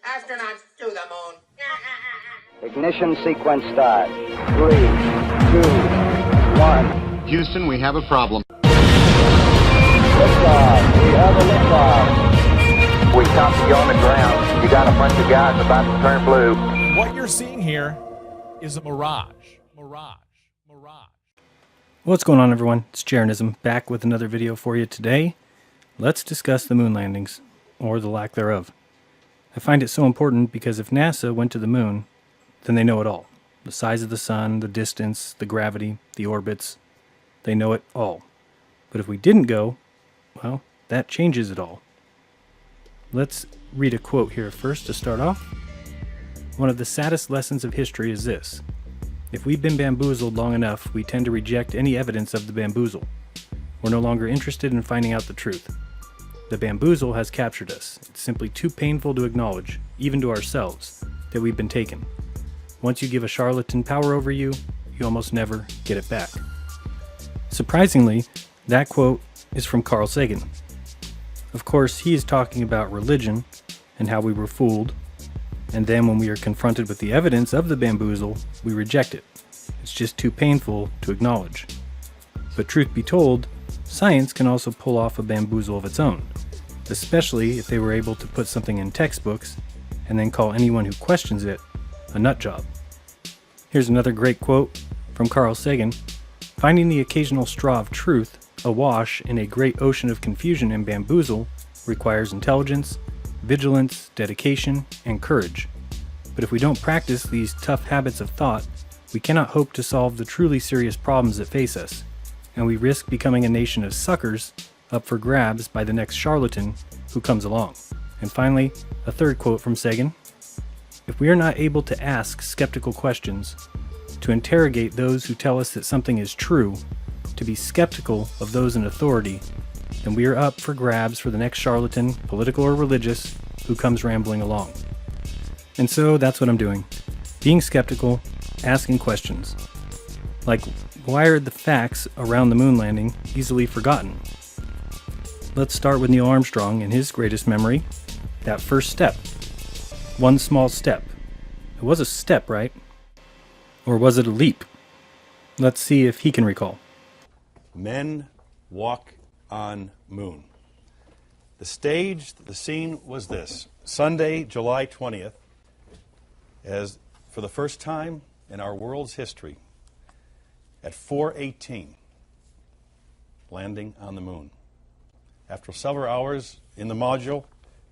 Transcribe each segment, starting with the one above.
Astronauts to the moon. Ignition sequence start. 3, 2, 1. Houston, we have a problem. Liftoff. We have a liftoff. We copy you on the ground. You got a bunch of guys about to turn blue. What you're seeing here is a mirage. What's going on, everyone? It's JERANISM, back with another video for you today. Let's discuss the moon landings, or the lack thereof. I find it so important because if NASA went to the moon, then they know it all. The size of the sun, the distance, the gravity, the orbits. They know it all. But if we didn't go, well, that changes it all. Let's read a quote here first to start off. One of the saddest lessons of history is this. If we've been bamboozled long enough, we tend to reject any evidence of the bamboozle. We're no longer interested in finding out the truth. The bamboozle has captured us. It's simply too painful to acknowledge, even to ourselves, that we've been taken. Once you give a charlatan power over you, you almost never get it back. Surprisingly, that quote is from Carl Sagan. Of course, he is talking about religion and how we were fooled, and then when we are confronted with the evidence of the bamboozle, we reject it. It's just too painful to acknowledge. But truth be told, science can also pull off a bamboozle of its own, especially if they were able to put something in textbooks and then call anyone who questions it a nut job. Here's another great quote from Carl Sagan. Finding the occasional straw of truth awash in a great ocean of confusion and bamboozle requires intelligence, vigilance, dedication, and courage. But if we don't practice these tough habits of thought, we cannot hope to solve the truly serious problems that face us, and we risk becoming a nation of suckers up for grabs by the next charlatan who comes along. And finally, a third quote from Sagan. If we are not able to ask skeptical questions, to interrogate those who tell us that something is true, to be skeptical of those in authority, then we are up for grabs for the next charlatan, political or religious, who comes rambling along. And so that's what I'm doing. Being skeptical, asking questions. Like, why are the facts around the moon landing easily forgotten? Let's start with Neil Armstrong and his greatest memory, that first step. One small step. It was a step, right? Or was it a leap? Let's see if he can recall. Men walk on moon. The stage, the scene was this. Sunday, July 20th, as for the first time in our world's history, at 4:18, landing on the moon. After several hours in the module,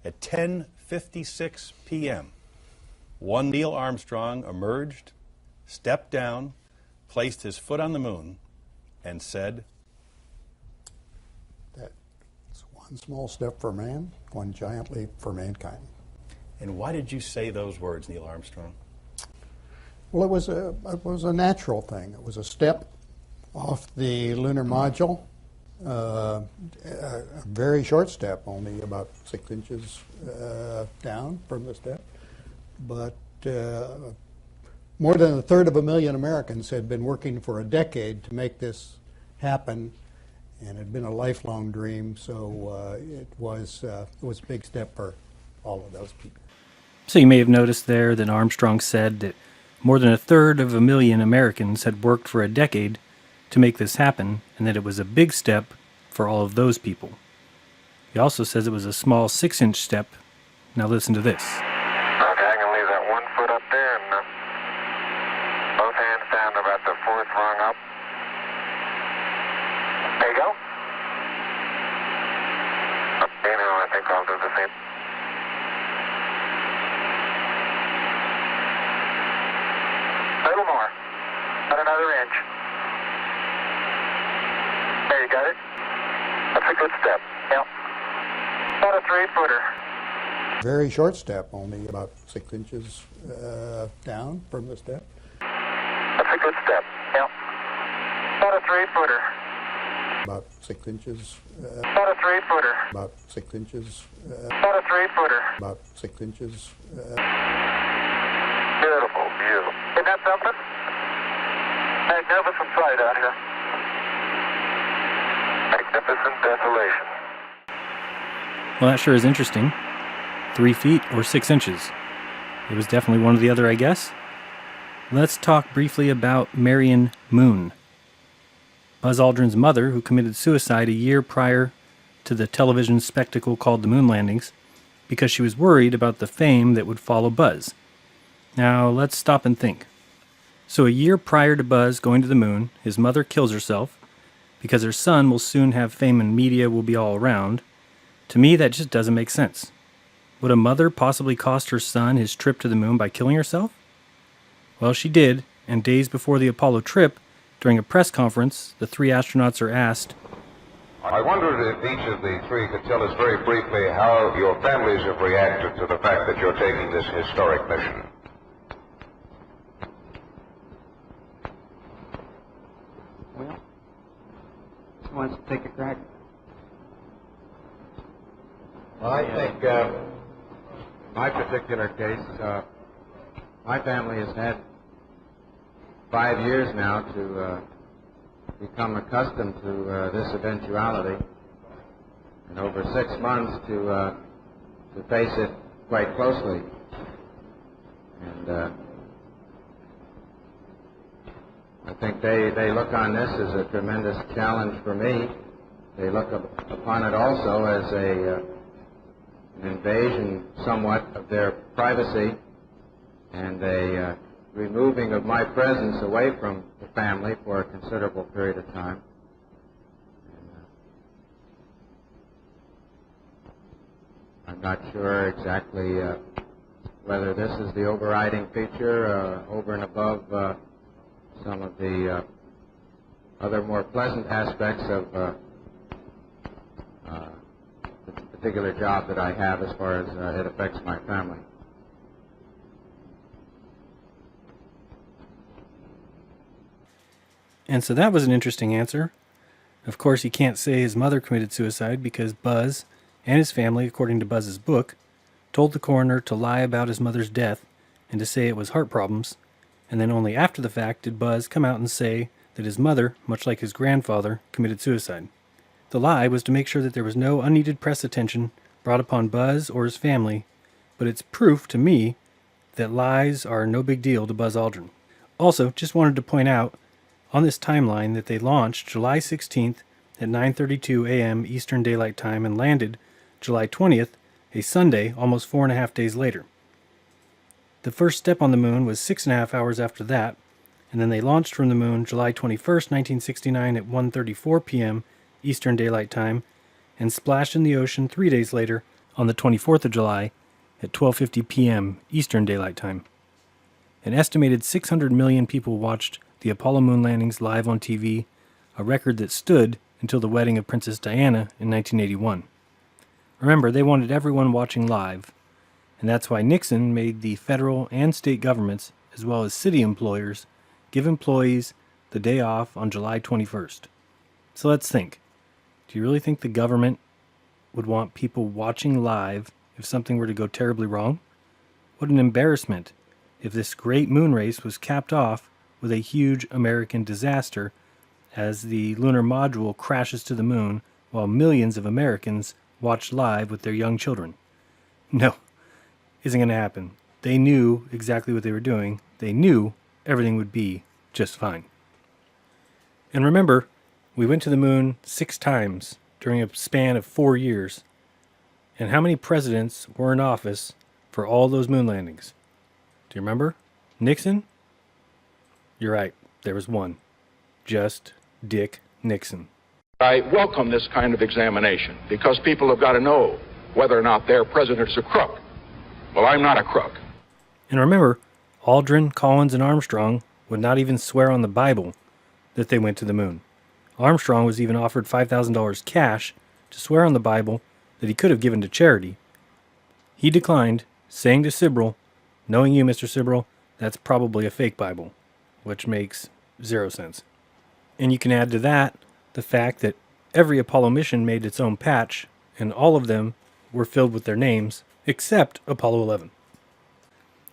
at 10:56 p.m., one Neil Armstrong emerged, stepped down, placed his foot on the moon, and said, "One small step for man, one giant leap for mankind." And why did you say those words, Neil Armstrong? Well, it was a natural thing. It was a step off the lunar module, a very short step, only about 6 inches down from the step. But more than 1/3 Americans had been working for a decade to make this happen, and it had been a lifelong dream, so it was a big step for all of those people. So you may have noticed there that Armstrong said that more than 1/3 Americans had worked for a decade to make this happen, and that it was a big step for all of those people. He also says it was a small 6-inch step. Now listen to this. Okay, I can leave that 1 foot up there and both hands down to about the 4th rung up. There you go. Okay, now I think I'll do the same. A little more. About another inch. There, you got it? That's a good step. Yep. About a 3-footer. Very short step, only about 6 inches down from the step. That's a good step. Yep. About a 3-footer. About 6 inches. About a 3-footer. About 6 inches. About a 3-footer. About 6 inches. Beautiful view. Isn't that something? Magnificent sight out here. Magnificent desolation. Well, that sure is interesting. 3 feet or 6 inches. It was definitely one or the other, I guess. Let's talk briefly about Marion Moon. Buzz Aldrin's mother, who committed suicide a year prior to the television spectacle called the moon landings, because she was worried about the fame that would follow Buzz. Now, let's stop and think. So a year prior to Buzz going to the moon, his mother kills herself because her son will soon have fame and media will be all around. To me, that just doesn't make sense. Would a mother possibly cost her son his trip to the moon by killing herself? Well, she did, and days before the Apollo trip, during a press conference, the 3 astronauts are asked, I wondered if each of the 3 could tell us very briefly how your families have reacted to the fact that you're taking this historic mission. Well, who wants to take a crack? Well, I think my particular case, my family has had 5 years now to become accustomed to this eventuality, and over 6 months to face it quite closely. And I think they look on this as a tremendous challenge for me. They look upon it also as an invasion somewhat of their privacy and a removing of my presence away from the family for a considerable period of time. I'm not sure exactly whether this is the overriding feature over and above some of the other more pleasant aspects of the particular job that I have as far as it affects my family. And so that was an interesting answer. Of course, he can't say his mother committed suicide because Buzz and his family, according to Buzz's book, told the coroner to lie about his mother's death and to say it was heart problems, and then only after the fact did Buzz come out and say that his mother, much like his grandfather, committed suicide. The lie was to make sure that there was no unneeded press attention brought upon Buzz or his family, but it's proof to me that lies are no big deal to Buzz Aldrin. Also, just wanted to point out on this timeline that they launched July 16th at 9:32 a.m. Eastern Daylight Time and landed July 20th, a Sunday, almost 4.5 days later. The first step on the moon was 6.5 hours after that, and then they launched from the moon July 21st, 1969 at 1:34 p.m. Eastern Daylight Time and splashed in the ocean 3 days later on the 24th of July at 12:50 p.m. Eastern Daylight Time. An estimated 600 million people watched the Apollo moon landings live on TV, a record that stood until the wedding of Princess Diana in 1981. Remember, they wanted everyone watching live, and that's why Nixon made the federal and state governments, as well as city employers, give employees the day off on July 21st. So let's think. Do you really think the government would want people watching live if something were to go terribly wrong? What an embarrassment if this great moon race was capped off with a huge American disaster as the lunar module crashes to the moon while millions of Americans watch live with their young children. No, isn't going to happen. They knew exactly what they were doing. They knew everything would be just fine. And remember, we went to the moon 6 times during a span of 4 years. And how many presidents were in office for all those moon landings? Do you remember? Nixon? You're right, there was one. Just Dick Nixon. I welcome this kind of examination because people have got to know whether or not their president's a crook. Well, I'm not a crook. And remember, Aldrin, Collins, and Armstrong would not even swear on the Bible that they went to the moon. Armstrong was even offered $5,000 cash to swear on the Bible that he could have given to charity. He declined, saying to Sibrel, "Knowing you, Mr. Sibrel, that's probably a fake Bible," which makes 0 sense. And you can add to that the fact that every Apollo mission made its own patch, and all of them were filled with their names, except Apollo 11.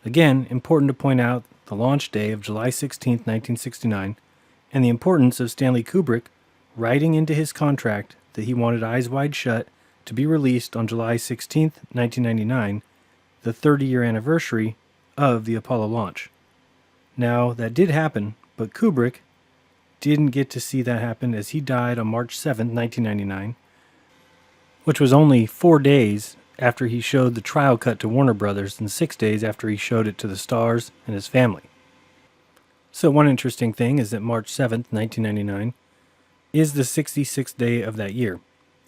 Again, important to point out the launch day of July 16, 1969, and the importance of Stanley Kubrick writing into his contract that he wanted Eyes Wide Shut to be released on July 16, 1999, the 30-year anniversary of the Apollo launch. Now, that did happen, but Kubrick didn't get to see that happen as he died on March 7th, 1999, which was only 4 days after he showed the trial cut to Warner Brothers and 6 days after he showed it to the stars and his family. So one interesting thing is that March 7th, 1999 is the 66th day of that year.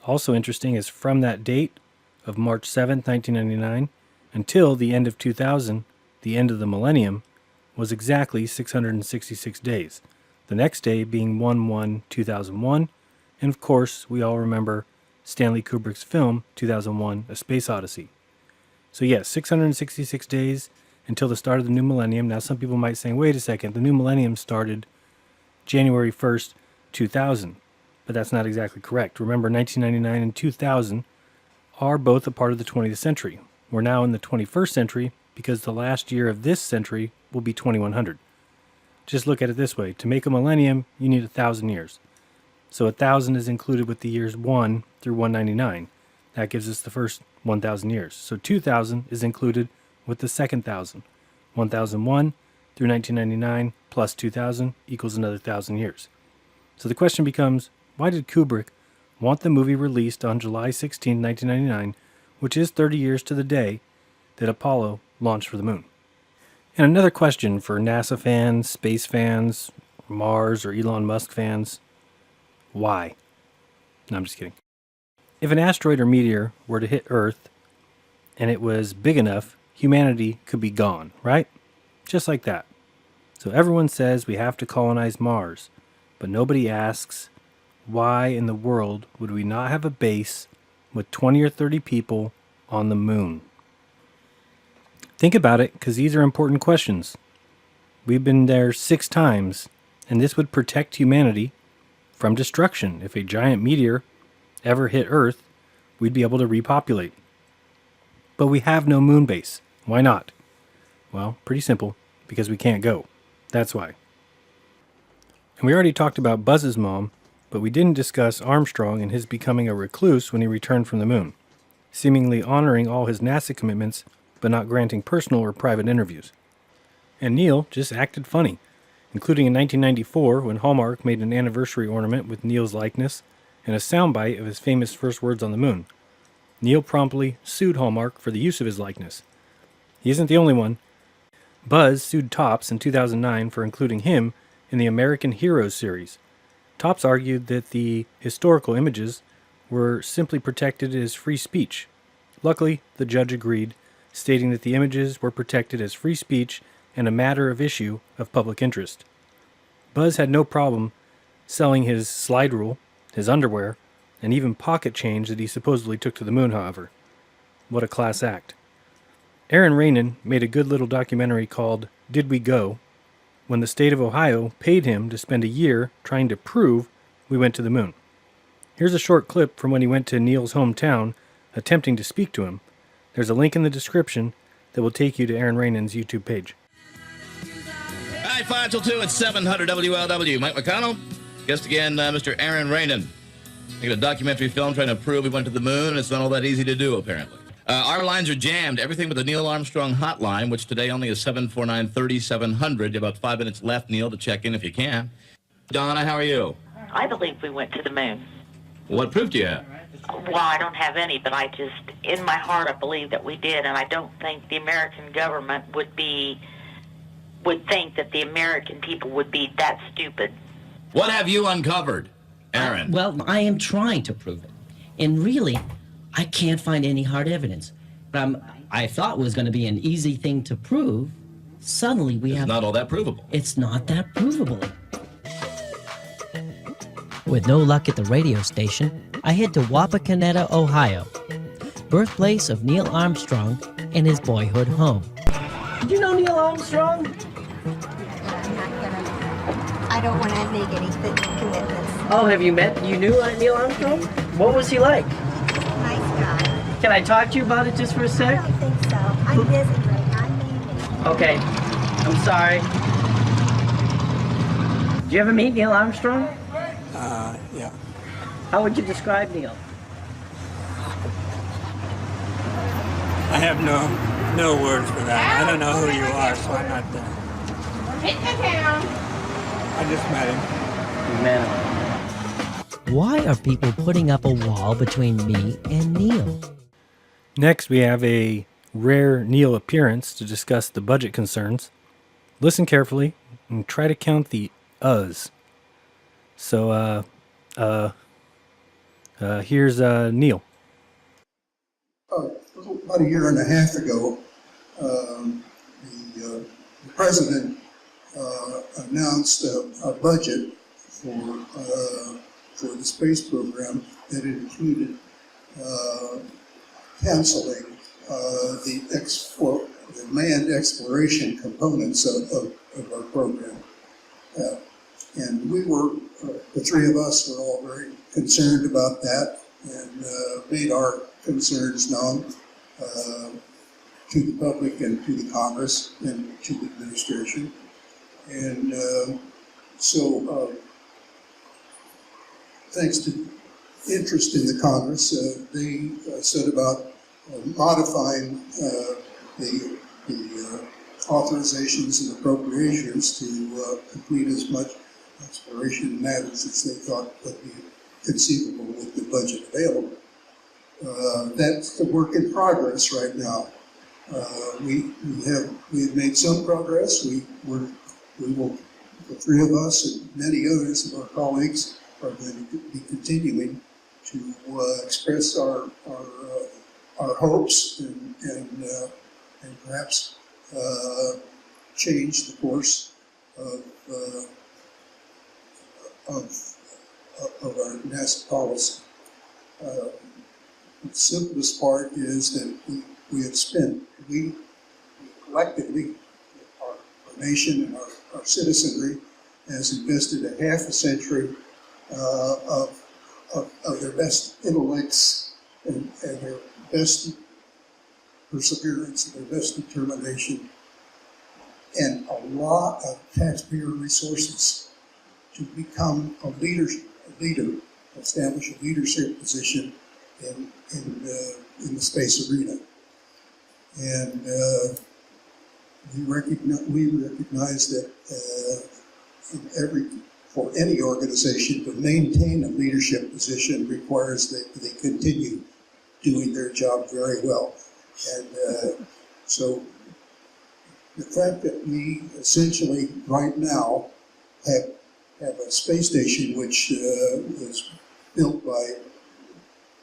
Also interesting is from that date of March 7th, 1999 until the end of 2000, the end of the millennium, was exactly 666 days. The next day being 1/1/2001, and of course we all remember Stanley Kubrick's film 2001: A Space Odyssey. So yes, 666 days until the start of the new millennium. Now some people might say, wait a second, the new millennium started January 1st, 2000. But that's not exactly correct. Remember, 1999 and 2000 are both a part of the 20th century. We're now in the 21st century because the last year of this century will be 2100. Just look at it this way. To make a millennium, you need 1,000 years. So 1,000 is included with the years 1 through 199. That gives us the first 1,000 years. So 2,000 is included with the second 1,000. 1001 through 1999 plus 2,000 equals another 1,000 years. So the question becomes, why did Kubrick want the movie released on July 16, 1999, which is 30 years to the day that Apollo launched for the moon? And another question for NASA fans, space fans, Mars or Elon Musk fans, why? No, I'm just kidding. If an asteroid or meteor were to hit Earth and it was big enough, humanity could be gone, right? Just like that. So everyone says we have to colonize Mars, but nobody asks, why in the world would we not have a base with 20 or 30 people on the moon? Think about it, because these are important questions. We've been there 6 times, and this would protect humanity from destruction. If a giant meteor ever hit Earth, we'd be able to repopulate. But we have no moon base. Why not? Well, pretty simple, because we can't go. That's why. And we already talked about Buzz's mom, but we didn't discuss Armstrong and his becoming a recluse when he returned from the moon, seemingly honoring all his NASA commitments, but not granting personal or private interviews. And Neil just acted funny, including in 1994 when Hallmark made an anniversary ornament with Neil's likeness and a soundbite of his famous first words on the moon. Neil promptly sued Hallmark for the use of his likeness. He isn't the only one. Buzz sued Topps in 2009 for including him in the American Heroes series. Topps argued that the historical images were simply protected as free speech. Luckily, the judge agreed, stating that the images were protected as free speech and a matter of issue of public interest. Buzz had no problem selling his slide rule, his underwear, and even pocket change that he supposedly took to the moon, however. What a class act. Aaron Ranens made a good little documentary called Did We Go?, when the state of Ohio paid him to spend a year trying to prove we went to the moon. Here's a short clip from when he went to Neil's hometown attempting to speak to him. There's a link in the description that will take you to Aaron Ranens' YouTube page. All right, 5 till 2 at 700 WLW. Mike McConnell, guest again, Mr. Aaron Ranens. Making a documentary film trying to prove we went to the moon, and it's not all that easy to do, apparently. Our lines are jammed. Everything but the Neil Armstrong hotline, which today only is 749-3700. You have about 5 minutes left, Neil, to check in if you can. Donna, how are you? I believe we went to the moon. What proof do you have? Well, I don't have any, but I just, in my heart, I believe that we did, and I don't think the American government would think that the American people would be that stupid. What have you uncovered, Aaron? Well, I am trying to prove it. And really, I can't find any hard evidence. But I thought it was going to be an easy thing to prove. Suddenly we have... It's not all that provable. It's not that provable. With no luck at the radio station, I head to Wapakoneta, Ohio, birthplace of Neil Armstrong and his boyhood home. Did you know Neil Armstrong? I don't want to make any commitments. Oh, you knew Neil Armstrong? What was he like? Nice guy. Can I talk to you about it just for a sec? I don't think so. I'm busy right now. I'm meeting. Okay, I'm sorry. Did you ever meet Neil Armstrong? Yeah. How would you describe Neil? I have no words for that. I don't know who you are, so I'm not there. We're hitting the town. I just met him. Why are people putting up a wall between me and Neil? Next, we have a rare Neil appearance to discuss the budget concerns. Listen carefully and try to count the uhs. So, here's Neil. About a year and a half ago, the president announced a budget for the space program that included canceling the manned exploration components of our program. And we were, the three of us were all very concerned about that and made our concerns known to the public and to the Congress and to the administration. And so thanks to interest in the Congress, they set about modifying the authorizations and appropriations to complete as much exploration matters as they thought would be conceivable with the budget available. That's the work in progress right now. We have made some progress. We will, the three of us and many others of our colleagues are going to be continuing to express our hopes and perhaps change the course of our NASA policy. The simplest part is that we have spent, we collectively, our nation and our citizenry has invested a half a century of their best intellects and their best perseverance and their best determination and a lot of taxpayer resources to become a leader, establish a leadership position in the space arena. And we recognize that for any organization to maintain a leadership position requires that they continue doing their job very well. And so the fact that we essentially right now have a space station which was built by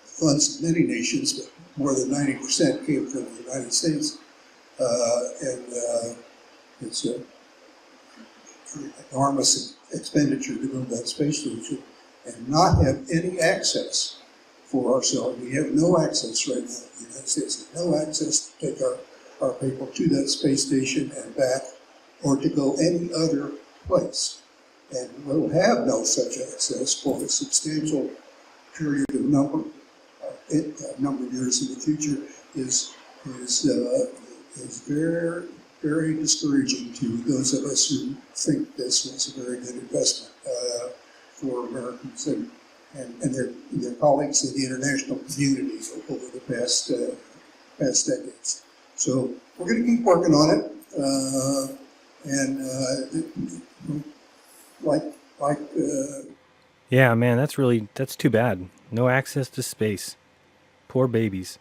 funds of many nations, but more than 90% came from the United States, and it's an enormous expenditure to build that space station and not have any access for ourselves. We have no access right now. The United States has no access to take our people to that space station and back, or to go any other place. And we'll have no such access for a substantial period of number of years in the future is very, very discouraging to those of us who think this was a very good investment for Americans and their colleagues in the international community over the past decades. So we're going to keep working on it, Yeah, man, that's too bad. No access to space. Poor babies.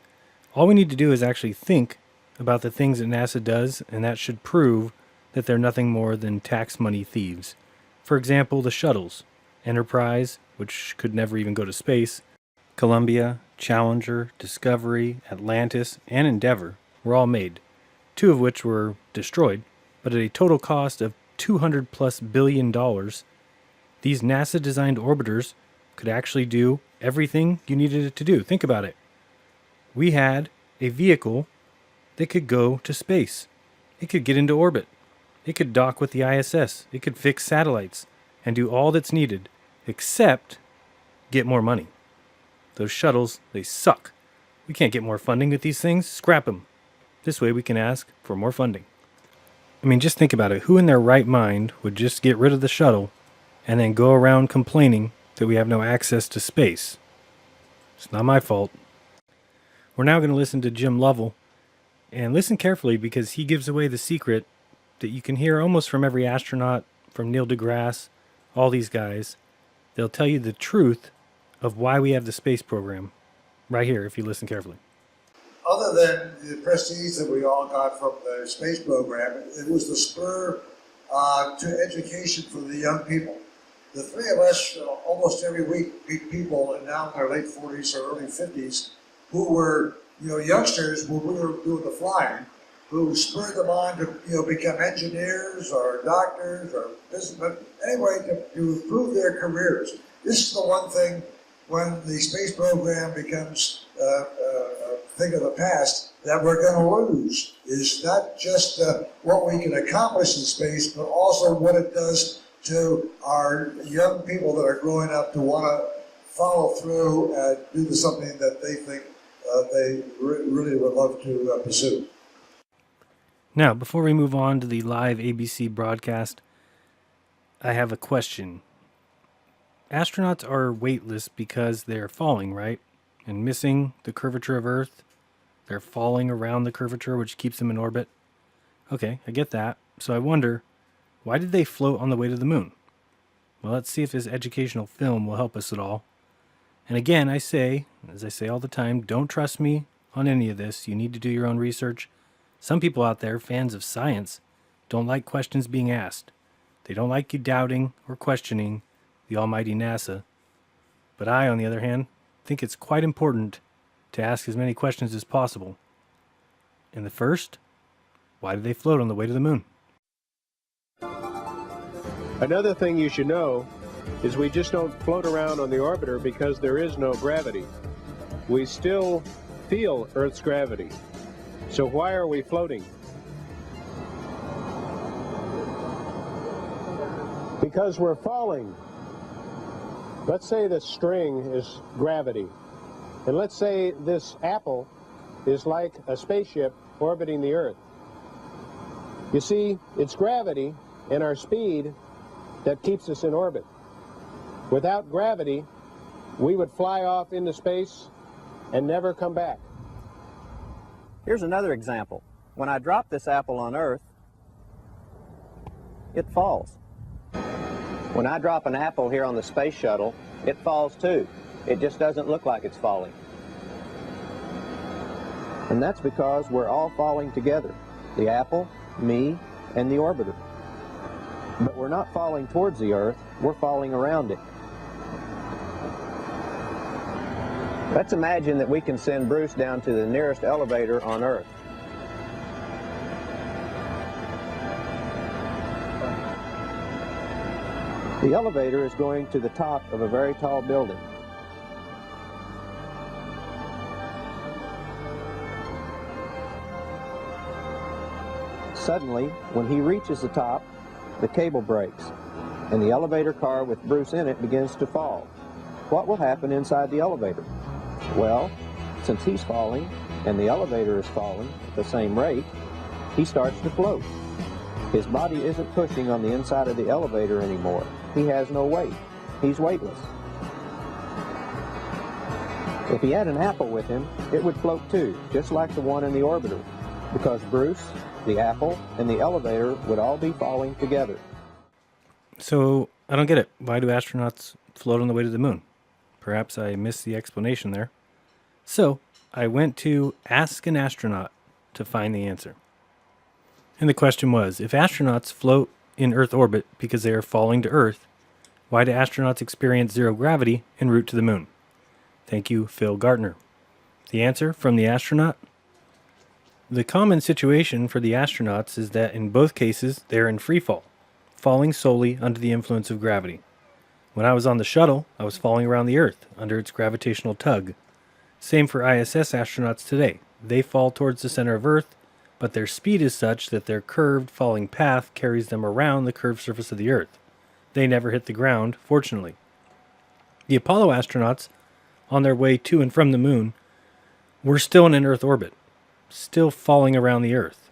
All we need to do is actually think about the things that NASA does, and that should prove that they're nothing more than tax money thieves. For example, the shuttles. Enterprise, which could never even go to space, Columbia, Challenger, Discovery, Atlantis, and Endeavour were all made, 2 of which were destroyed, but at a total cost of $200+ billion. These NASA-designed orbiters could actually do everything you needed it to do. Think about it. We had a vehicle that could go to space. It could get into orbit. It could dock with the ISS. It could fix satellites and do all that's needed, except get more money. Those shuttles, they suck. We can't get more funding with these things. Scrap them. This way we can ask for more funding. I mean, just think about it. Who in their right mind would just get rid of the shuttle and then go around complaining that we have no access to space? It's not my fault. We're now going to listen to Jim Lovell And listen carefully because he gives away the secret that you can hear almost from every astronaut, from Neil deGrasse, all these guys. They'll tell you the truth of why we have the space program right here if you listen carefully. Other than the prestige that we all got from the space program, it was the spur to education for the young people. The three of us, almost every week, meet people now in their late 40s or early 50s who were, youngsters when we were doing the flying, who spurred them on to, become engineers or doctors or businessmen. Anyway, to improve their careers. This is the one thing when the space program becomes a thing of the past that we're going to lose, is not just what we can accomplish in space, but also what it does to our young people that are growing up to want to follow through and do something that they think they really would love to pursue. Now, before we move on to the live ABC broadcast, I have a question. Astronauts are weightless because they're falling, right? And missing the curvature of Earth. They're falling around the curvature, which keeps them in orbit. Okay, I get that. So I wonder, why did they float on the way to the moon? Well, let's see if this educational film will help us at all. And again, I say, as I say all the time, don't trust me on any of this. You need to do your own research. Some people out there, fans of science, don't like questions being asked. They don't like you doubting or questioning the almighty NASA. But I, on the other hand, think it's quite important to ask as many questions as possible. And the first, why do they float on the way to the moon? Another thing you should know is we just don't float around on the orbiter because there is no gravity. We still feel Earth's gravity. So why are we floating? Because we're falling. Let's say the string is gravity. And let's say this apple is like a spaceship orbiting the Earth. You see, it's gravity and our speed that keeps us in orbit. Without gravity, we would fly off into space and never come back. Here's another example. When I drop this apple on Earth, it falls. When I drop an apple here on the space shuttle, it falls too. It just doesn't look like it's falling. And that's because we're all falling together. The apple, me, and the orbiter. But we're not falling towards the Earth, we're falling around it. Let's imagine that we can send Bruce down to the nearest elevator on Earth. The elevator is going to the top of a very tall building. Suddenly, when he reaches the top, the cable breaks, and the elevator car with Bruce in it begins to fall. What will happen inside the elevator? Well, since he's falling, and the elevator is falling at the same rate, he starts to float. His body isn't pushing on the inside of the elevator anymore. He has no weight. He's weightless. If he had an apple with him, it would float too, just like the one in the orbiter, because Bruce, the apple, and the elevator would all be falling together. So, I don't get it. Why do astronauts float on the way to the moon? Perhaps I missed the explanation there. So, I went to Ask an Astronaut to find the answer. And the question was, if astronauts float in Earth orbit because they are falling to Earth, why do astronauts experience zero gravity en route to the moon? Thank you, Phil Gartner. The answer from the astronaut? The common situation for the astronauts is that in both cases they are in free fall, falling solely under the influence of gravity. When I was on the shuttle, I was falling around the Earth under its gravitational tug. Same for ISS astronauts today. They fall towards the center of Earth, but their speed is such that their curved falling path carries them around the curved surface of the Earth. They never hit the ground, fortunately. The Apollo astronauts, on their way to and from the moon, were still in an Earth orbit, still falling around the Earth.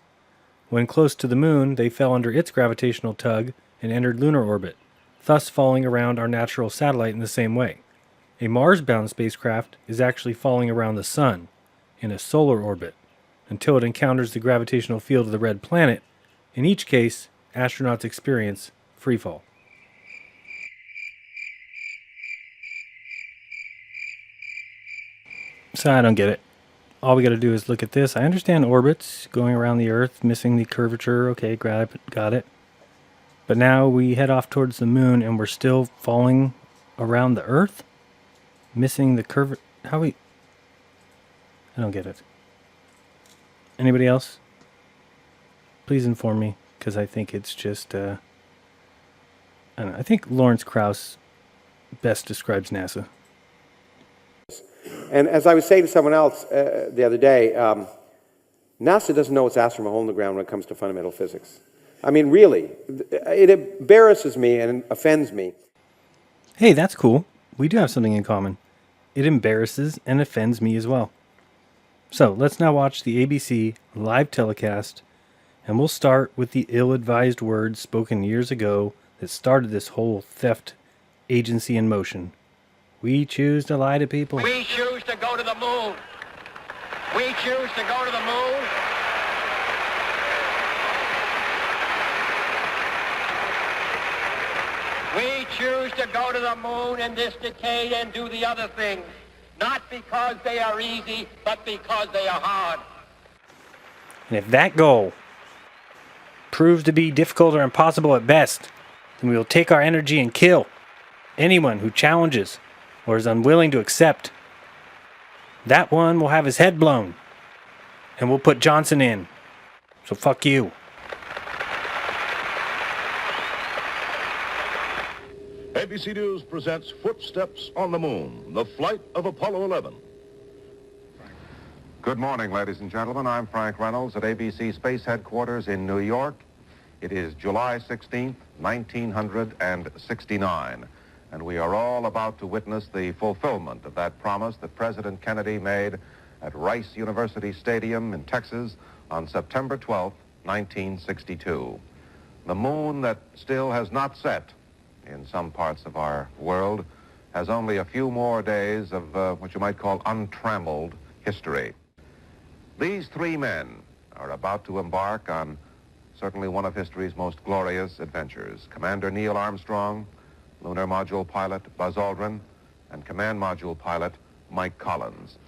When close to the moon, they fell under its gravitational tug and entered lunar orbit, thus falling around our natural satellite in the same way. A Mars-bound spacecraft is actually falling around the Sun in a solar orbit, until it encounters the gravitational field of the red planet. In each case, astronauts experience freefall. So I don't get it. All we got to do is look at this. I understand orbits going around the Earth, missing the curvature. Okay, got it. But now we head off towards the moon and we're still falling around the Earth? Missing the curvature. I don't get it. Anybody else? Please inform me, because I think it's just, I don't know. I think Lawrence Krauss best describes NASA. And as I was saying to someone else the other day, NASA doesn't know its ass from a hole in the ground when it comes to fundamental physics. I mean, really, it embarrasses me and offends me. Hey, that's cool. We do have something in common. It embarrasses and offends me as well. So let's now watch the ABC live telecast, and we'll start with the ill-advised words spoken years ago that started this whole theft agency in motion. We choose to lie to people. We choose to go to the moon. We choose to go to the moon. We choose to go to the moon in this decade and do the other things, not because they are easy, but because they are hard. And if that goal proves to be difficult or impossible at best, then we will take our energy and kill anyone who challenges or is unwilling to accept. That one will have his head blown, and we'll put Johnson in. So fuck you. ABC News presents Footsteps on the Moon, the flight of Apollo 11. Good morning, ladies and gentlemen. I'm Frank Reynolds at ABC Space Headquarters in New York. It is July 16th, 1969, and we are all about to witness the fulfillment of that promise that President Kennedy made at Rice University Stadium in Texas on September 12th, 1962. The moon that still has not set in some parts of our world has only a few more days of what you might call untrammeled history. These three men are about to embark on certainly one of history's most glorious adventures. Commander Neil Armstrong, Lunar Module Pilot Buzz Aldrin, and Command Module Pilot Mike Collins.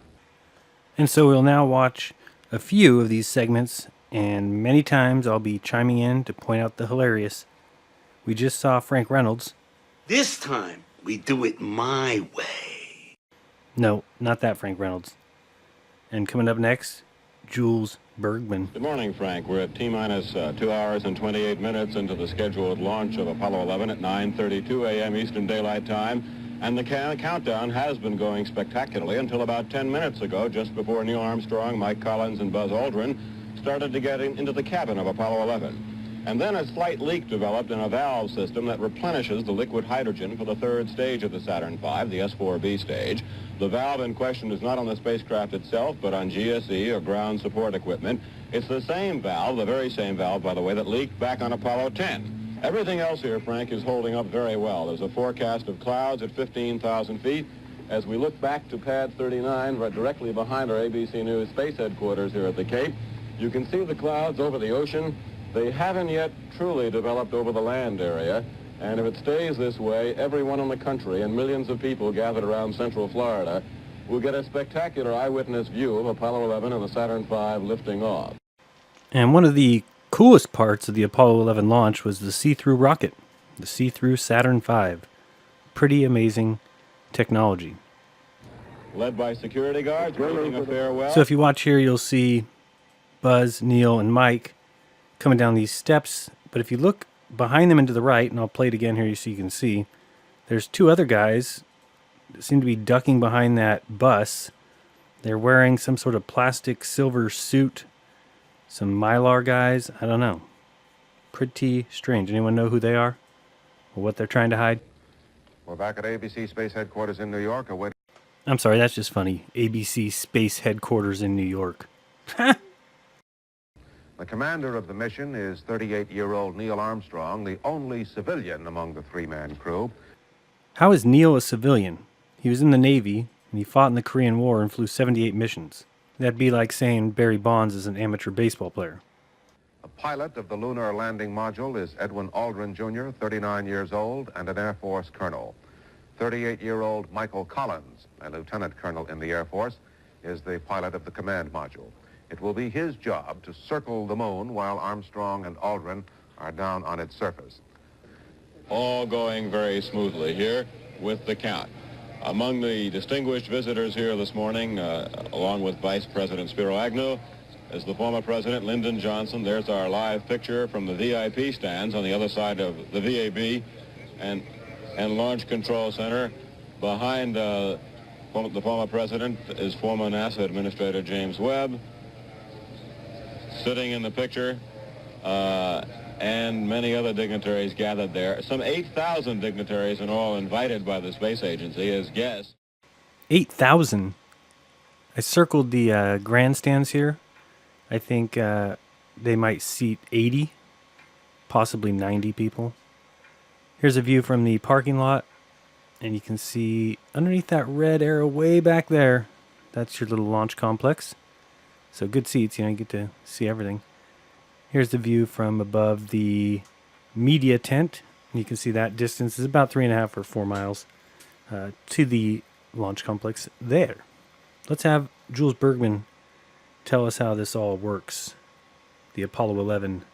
And so we'll now watch a few of these segments, and many times I'll be chiming in to point out the hilarious. We just saw Frank Reynolds. This time, we do it my way. No, not that Frank Reynolds. And coming up next, Jules Bergman. Good morning, Frank. We're at T-minus 2 hours and 28 minutes into the scheduled launch of Apollo 11 at 9:32 a.m. Eastern Daylight Time. And the countdown has been going spectacularly until about 10 minutes ago, just before Neil Armstrong, Mike Collins, and Buzz Aldrin started to get into the cabin of Apollo 11. And then a slight leak developed in a valve system that replenishes the liquid hydrogen for the third stage of the Saturn V, the S4B stage. The valve in question is not on the spacecraft itself, but on GSE, or ground support equipment. It's the same valve, the very same valve, by the way, that leaked back on Apollo 10. Everything else here, Frank, is holding up very well. There's a forecast of clouds at 15,000 feet. As we look back to pad 39, right directly behind our ABC News Space Headquarters here at the Cape, you can see the clouds over the ocean. They haven't yet truly developed over the land area, and if it stays this way, everyone in the country and millions of people gathered around Central Florida will get a spectacular eyewitness view of Apollo 11 and the Saturn V lifting off. And one of the coolest parts of the Apollo 11 launch was the see-through rocket, the see-through Saturn V. Pretty amazing technology. Led by security guards, waving a farewell. So if you watch here, you'll see Buzz, Neil, and Mike coming down these steps, but if you look behind them and to the right, and I'll play it again here so you can see, there's two other guys that seem to be ducking behind that bus. They're wearing some sort of plastic silver suit, some Mylar guys, I don't know. Pretty strange. Anyone know who they are or what they're trying to hide? We're back at ABC Space Headquarters in New York. I'm sorry, that's just funny. ABC Space Headquarters in New York. The commander of the mission is 38-year-old Neil Armstrong, the only civilian among the three-man crew. How is Neil a civilian? He was in the Navy, and he fought in the Korean War and flew 78 missions. That'd be like saying Barry Bonds is an amateur baseball player. The pilot of the lunar landing module is Edwin Aldrin, Jr., 39 years old and an Air Force colonel. 38-year-old Michael Collins, a lieutenant colonel in the Air Force, is the pilot of the command module. It will be his job to circle the moon while Armstrong and Aldrin are down on its surface. All going very smoothly here with the count. Among the distinguished visitors here this morning, along with Vice President Spiro Agnew, is the former President Lyndon Johnson. There's our live picture from the VIP stands on the other side of the VAB and Launch Control Center. Behind the former President is former NASA Administrator James Webb, sitting in the picture, and many other dignitaries gathered there. Some 8,000 dignitaries in all invited by the Space Agency as guests. 8,000? I circled the grandstands here. I think they might seat 80, possibly 90 people. Here's a view from the parking lot, and you can see underneath that red arrow way back there, that's your little launch complex. So good seats, you get to see everything. Here's the view from above the media tent. You can see that distance is about 3.5 or 4 miles to the launch complex there. Let's have Jules Bergman tell us how this all works. The Apollo 11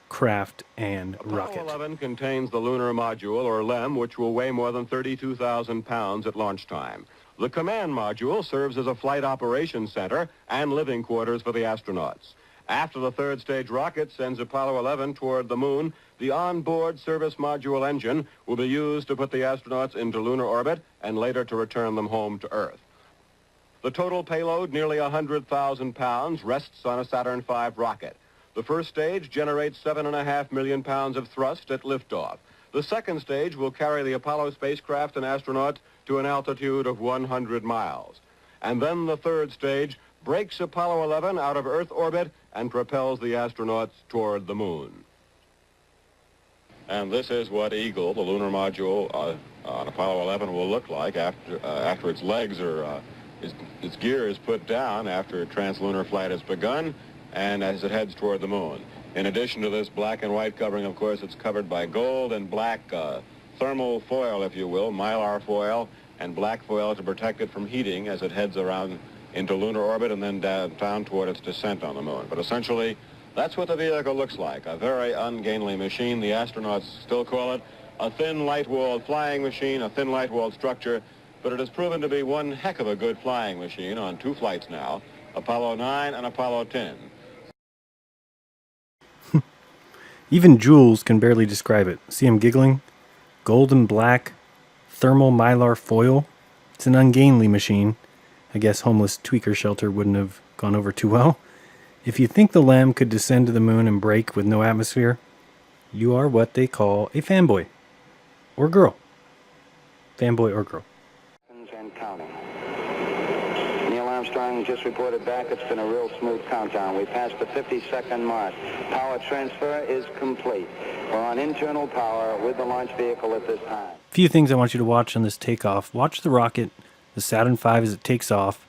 craft and rocket. Apollo 11 contains the lunar module, or LEM, which will weigh more than 32,000 pounds at launch time. The command module serves as a flight operations center and living quarters for the astronauts. After the third stage rocket sends Apollo 11 toward the moon, the onboard service module engine will be used to put the astronauts into lunar orbit and later to return them home to Earth. The total payload, nearly 100,000 pounds, rests on a Saturn V rocket. The first stage generates 7.5 million pounds of thrust at liftoff. The second stage will carry the Apollo spacecraft and astronauts to an altitude of 100 miles. And then the third stage breaks Apollo 11 out of Earth orbit and propels the astronauts toward the moon. And this is what Eagle, the lunar module on Apollo 11, will look like after its legs are, its gear is put down after translunar flight has begun and as it heads toward the moon. In addition to this black and white covering, of course, it's covered by gold and black thermal foil, if you will, mylar foil, and black foil to protect it from heating as it heads around into lunar orbit and then down toward its descent on the moon. But essentially, that's what the vehicle looks like, a very ungainly machine. The astronauts still call it a thin, light-walled flying machine, a thin, light-walled structure, but it has proven to be one heck of a good flying machine on 2 flights now, Apollo 9 and Apollo 10. Even Jules can barely describe it. See him giggling? Gold and black, thermal mylar foil. It's an ungainly machine. I guess homeless tweaker shelter wouldn't have gone over too well. If you think the LEM could descend to the moon and break with no atmosphere, you are what they call a fanboy. Or girl. Fanboy or girl. And counting. Neil Armstrong just reported back. It's been a real smooth countdown. We passed the 50-second mark. Power transfer is complete. We're on internal power with the launch vehicle at this time. A few things I want you to watch on this takeoff. Watch the rocket, the Saturn V, as it takes off,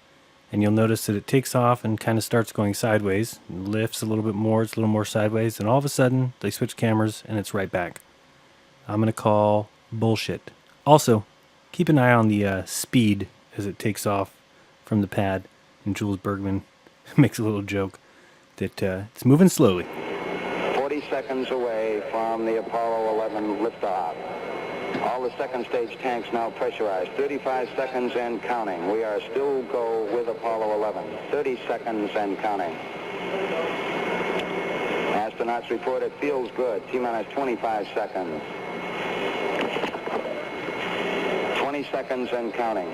and you'll notice that it takes off and kind of starts going sideways, lifts a little bit more, it's a little more sideways, and all of a sudden they switch cameras and it's right back. I'm going to call bullshit. Also, keep an eye on the speed as it takes off from the pad, and Jules Bergman makes a little joke that it's moving slowly. 40 seconds away from the Apollo 11 liftoff. All the second stage tanks now pressurized. 35 seconds and counting. We are still go with Apollo 11. 30 seconds and counting. Astronauts report it feels good. T-minus 25 seconds. 20 seconds and counting.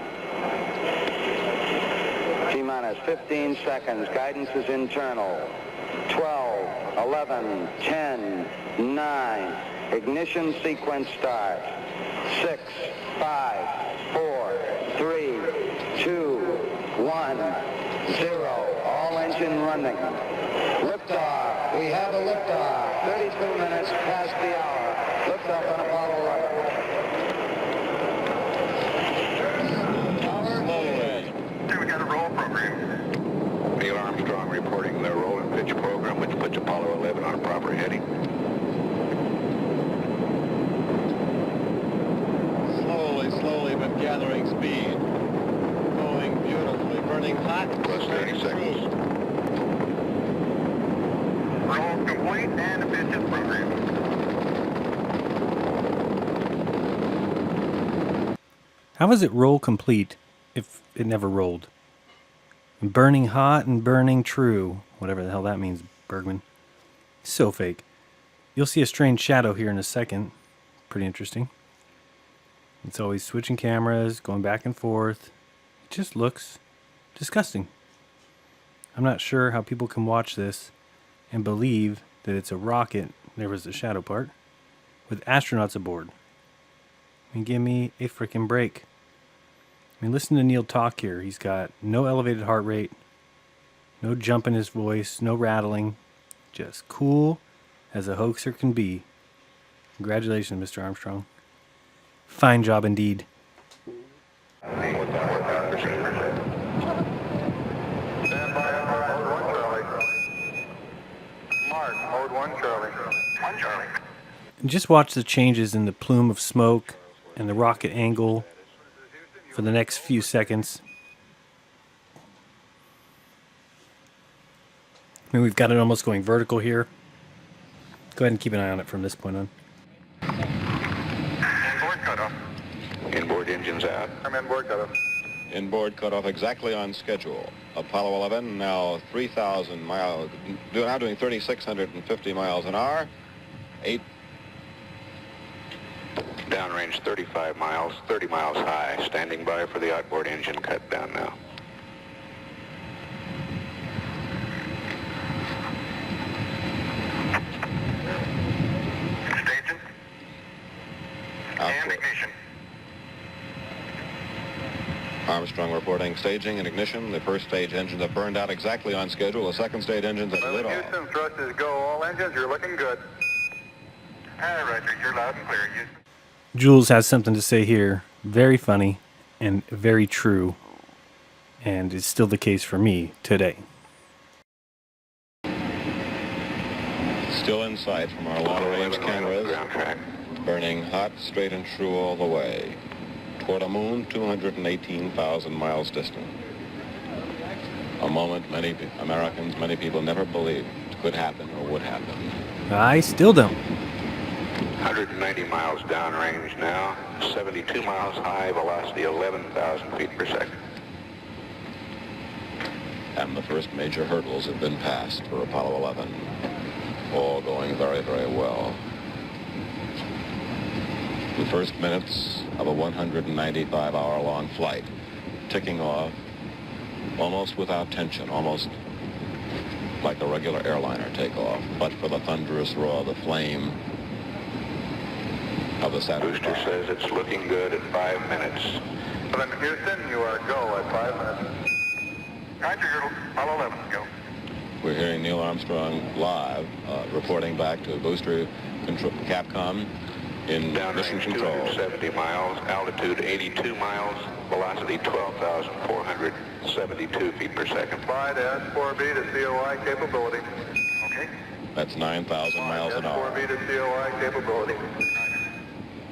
T-minus 15 seconds. Guidance is internal. 12, 11, 10, 9. Ignition sequence start. 6, 5, 4, 3, 2, 1, 0. All engine running. Liftoff. We have a liftoff. 32 minutes past the hour. Liftoff on Apollo 11. We got a roll program. puts Apollo 11 on a proper heading. Slowly, but gathering speed. Going beautifully, burning hot. Plus 30 seconds. Roll complete and efficient program. How is it roll complete if it never rolled? Burning hot and burning true. Whatever the hell that means, Bergman. So fake. You'll see a strange shadow here in a second. Pretty interesting. It's always switching cameras, going back and forth. It just looks disgusting. I'm not sure how people can watch this and believe that it's a rocket, there was the shadow part, with astronauts aboard. I mean, give me a freaking break. I mean, listen to Neil talk here. He's got no elevated heart rate, no jump in his voice, no rattling. Just cool as a hoaxer can be. Congratulations, Mr. Armstrong. Fine job indeed. And just watch the changes in the plume of smoke and the rocket angle for the next few seconds. I mean, we've got it almost going vertical here. Go ahead and keep an eye on it from this point on. Inboard cutoff. Inboard engines out. I'm inboard cutoff. Inboard cutoff exactly on schedule. Apollo 11 now 3,000 miles, now doing 3,650 miles an hour. 8. Downrange 35 miles, 30 miles high. Standing by for the outboard engine cut down now. Staging. And ignition. Armstrong reporting staging and ignition. The first stage engines have burned out exactly on schedule. The second stage engines have lit off. Houston, thrusters go. All engines, you're looking good. All right, Roger, you're loud and clear. Jules has something to say here. Very funny and very true. And it's still the case for me today. Still in sight from our long-range cameras. Burning hot, straight and true all the way. Toward a moon 218,000 miles distant. A moment many Americans, many people never believed could happen or would happen. I still don't. 190 miles downrange now, 72 miles high, velocity 11,000 feet per second. And the first major hurdles have been passed for Apollo 11. All going very, very well. The first minutes of a 195-hour-long flight, ticking off almost without tension, almost like a regular airliner takeoff, but for the thunderous roar of the flame of the Saturn. Booster says it's looking good at 5 minutes. Well, then, Houston, you are go at 5 minutes. Roger, Apollo 11, go. We're hearing Neil Armstrong live, reporting back to booster control, Capcom in mission control. 270 miles, altitude 82 miles, velocity 12,472 feet per second. Slide S4B to COI capability. Okay. That's 9,000 miles an hour. S4B to COI capability.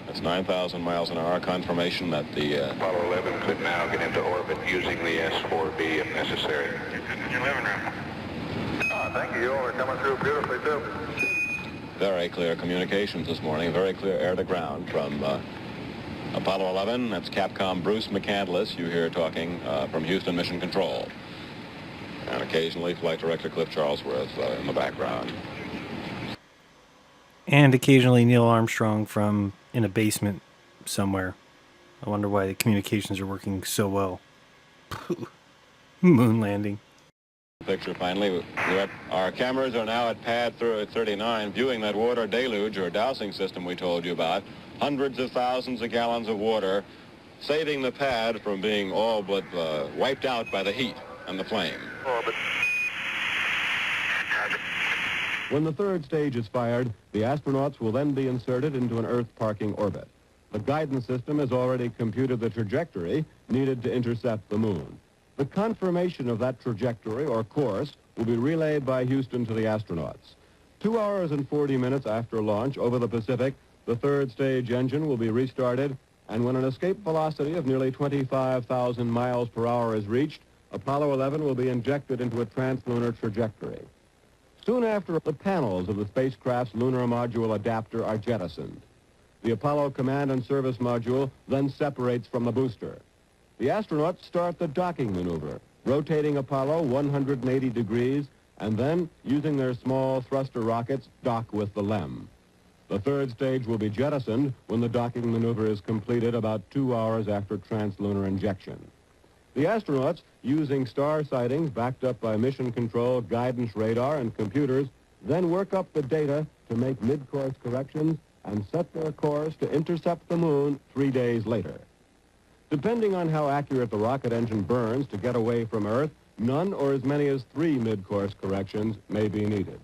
That's 9,000 miles an hour. Confirmation that the Apollo 11 could now get into orbit using the S4B if necessary. In your living room. Thank you. You all are coming through beautifully, too. Very clear communications this morning. Very clear air-to-ground from Apollo 11. That's Capcom Bruce McCandless. You hear talking from Houston Mission Control. And occasionally Flight Director Cliff Charlesworth in the background. And occasionally Neil Armstrong from in a basement somewhere. I wonder why the communications are working so well. Moon landing. Picture finally. Our cameras are now at pad 39, viewing that water deluge or dowsing system we told you about. Hundreds of thousands of gallons of water, saving the pad from being all but wiped out by the heat and the flame. When the third stage is fired, the astronauts will then be inserted into an Earth parking orbit. The guidance system has already computed the trajectory needed to intercept the moon. The confirmation of that trajectory or course will be relayed by Houston to the astronauts. 2 hours and 40 minutes after launch over the Pacific, the third stage engine will be restarted, and when an escape velocity of nearly 25,000 miles per hour is reached, Apollo 11 will be injected into a translunar trajectory. Soon after, the panels of the spacecraft's lunar module adapter are jettisoned. The Apollo Command and Service Module then separates from the booster. The astronauts start the docking maneuver, rotating Apollo 180 degrees, and then, using their small thruster rockets, dock with the LEM. The third stage will be jettisoned when the docking maneuver is completed about 2 hours after translunar injection. The astronauts, using star sightings backed up by mission control, guidance radar, and computers, then work up the data to make mid-course corrections and set their course to intercept the moon 3 days later. Depending on how accurate the rocket engine burns to get away from Earth, none or as many as 3 mid-course corrections may be needed.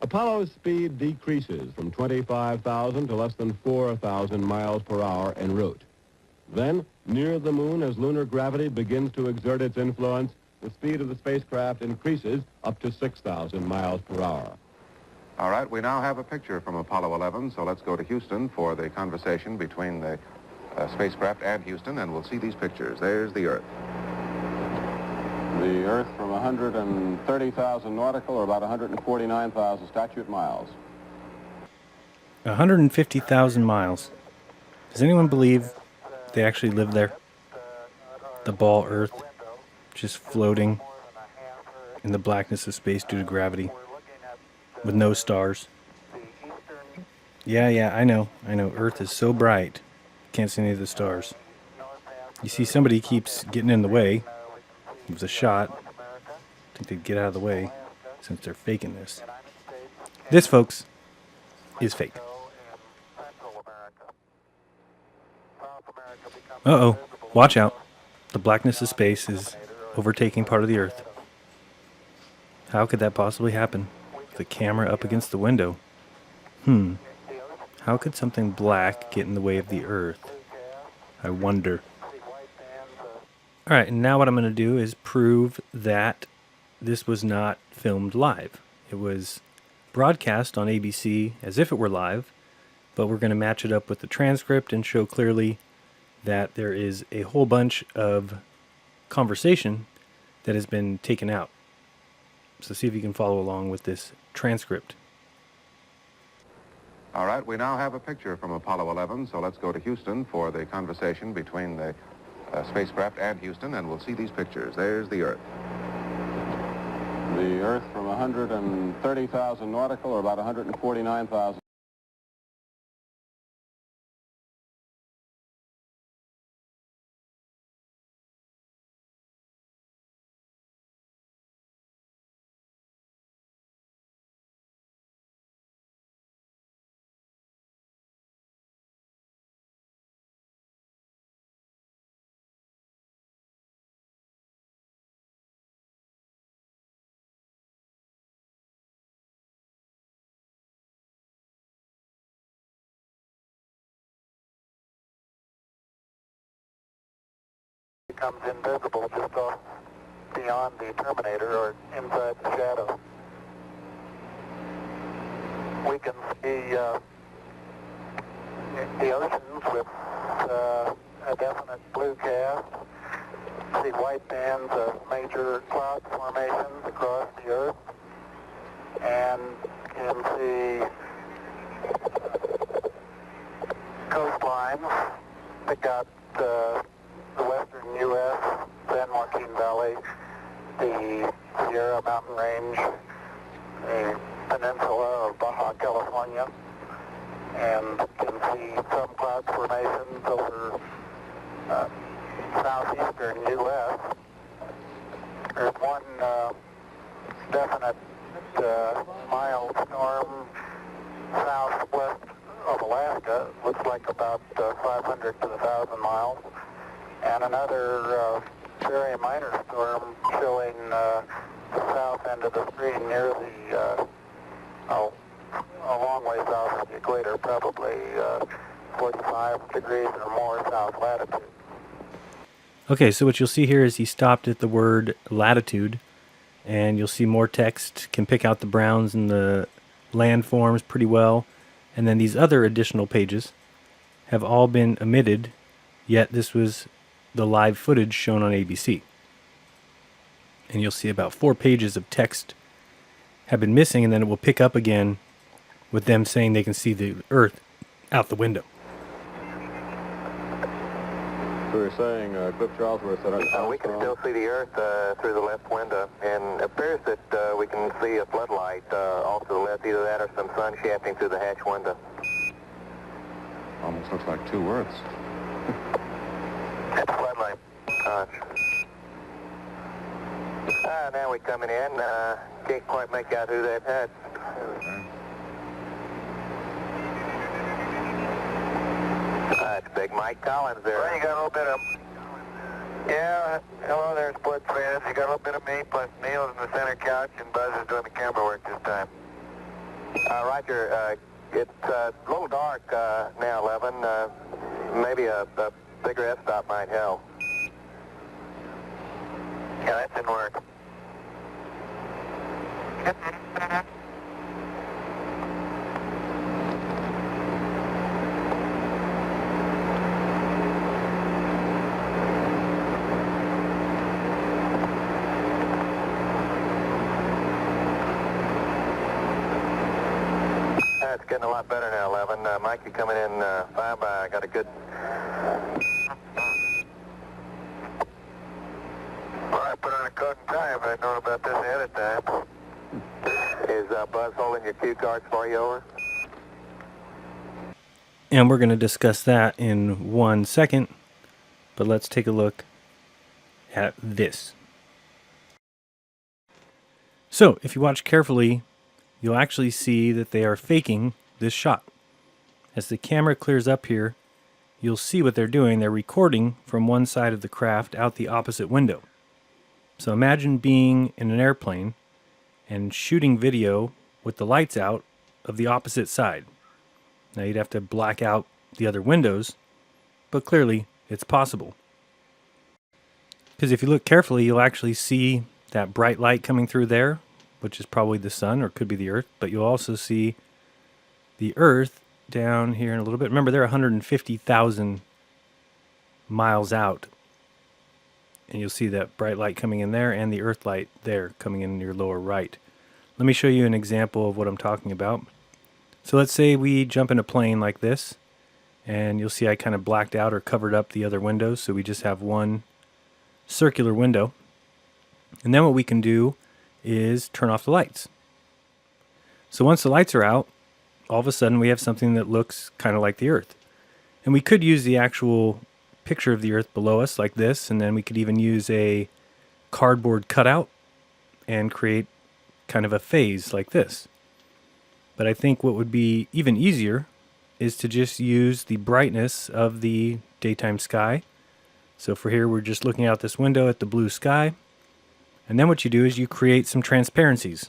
Apollo's speed decreases from 25,000 to less than 4,000 miles per hour en route. Then, near the moon, as lunar gravity begins to exert its influence, the speed of the spacecraft increases up to 6,000 miles per hour. All right, we now have a picture from Apollo 11, so let's go to Houston for the conversation between the spacecraft and Houston, and we'll see these pictures. There's the Earth. The Earth from 130,000 nautical, or about 149,000 statute miles. 150,000 miles. Does anyone believe they actually live there? The ball Earth, just floating in the blackness of space due to gravity, with no stars. Yeah, I know. Earth is so bright, can't see any of the stars. You see, somebody keeps getting in the way. It was a shot. I think they'd get out of the way since they're faking this. This, folks, is fake. Uh-oh. Watch out. The blackness of space is overtaking part of the Earth. How could that possibly happen? With the camera up against the window. How could something black get in the way of the Earth? I wonder. Alright, and now what I'm going to do is prove that this was not filmed live. It was broadcast on ABC as if it were live, but we're going to match it up with the transcript and show clearly that there is a whole bunch of conversation that has been taken out. So see if you can follow along with this transcript. All right, we now have a picture from Apollo 11, so let's go to Houston for the conversation between the spacecraft and Houston, and we'll see these pictures. There's the Earth. The Earth from 130,000 nautical, or about 149,000. Becomes invisible just off beyond the terminator or inside the shadow. We can see the oceans with a definite blue cast, see white bands of major cloud formations across the Earth, and can see coastlines that got the western U.S., San Joaquin Valley, the Sierra Mountain Range, the peninsula of Baja California, and can see some cloud formations over southeastern U.S. There's one definite mild storm southwest of Alaska, looks like about 500 to 1,000 miles, and another very minor storm showing the south end of the screen near the, a long way south of the equator, probably 45 degrees or more south latitude. Okay, so what you'll see here is he stopped at the word latitude, and you'll see more text, can pick out the browns and the landforms pretty well. And then these other additional pages have all been omitted, yet this was the live footage shown on ABC. And you'll see about 4 pages of text have been missing, and then it will pick up again with them saying they can see the Earth out the window. We were saying, Cliff Charlesworth said... we can still see the Earth through the left window, and it appears that we can see a floodlight off to the left, either that or some sun shafting through the hatch window. Almost looks like 2 Earths. That's a floodlight. Now we're coming in. Can't quite make out who that had. That's Big Mike Collins there. Well, you got a little bit of... Yeah, hello there, Split Fans. You got a little bit of me, plus Neil's in the center couch, and Buzz is doing the camera work this time. Roger, it's a little dark now, 11. Maybe a bigger f-stop might help. Yeah, that didn't work. It's getting a lot better now, 11. Mike, you coming in 5 by. I got a good... Well, I put on a coat and tie if I'd known about this ahead of time. Is Buzz holding your cue cards for you, over? And we're going to discuss that in 1 second, but let's take a look at this. So, if you watch carefully, you'll actually see that they are faking this shot. As the camera clears up here, you'll see what they're doing. They're recording from one side of the craft out the opposite window. So imagine being in an airplane and shooting video with the lights out of the opposite side. Now you'd have to black out the other windows, but clearly it's possible. Because if you look carefully, you'll actually see that bright light coming through there, which is probably the sun or could be the Earth, but you'll also see the Earth down here in a little bit. Remember, they're 150,000 miles out. And you'll see that bright light coming in there and the Earth light there coming in your lower right. Let me show you an example of what I'm talking about. So let's say we jump in a plane like this, and you'll see I kind of blacked out or covered up the other windows, so we just have one circular window. And then what we can do is turn off the lights. So once the lights are out, all of a sudden we have something that looks kind of like the Earth. And we could use the actual picture of the Earth below us like this, and then we could even use a cardboard cutout and create kind of a phase like this. But I think what would be even easier is to just use the brightness of the daytime sky. So for here, we're just looking out this window at the blue sky. And then what you do is you create some transparencies.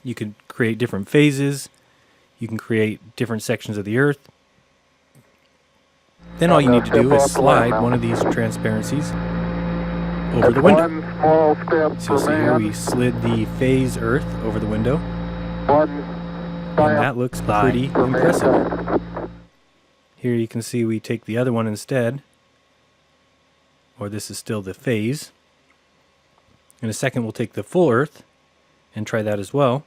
You could create different phases. You can create different sections of the Earth. Then all you need to do is slide one of these transparencies over the window. So you'll see here we slid the phase Earth over the window. And that looks pretty impressive. Here you can see we take the other one instead. Or this is still the phase. In a second we'll take the full Earth and try that as well.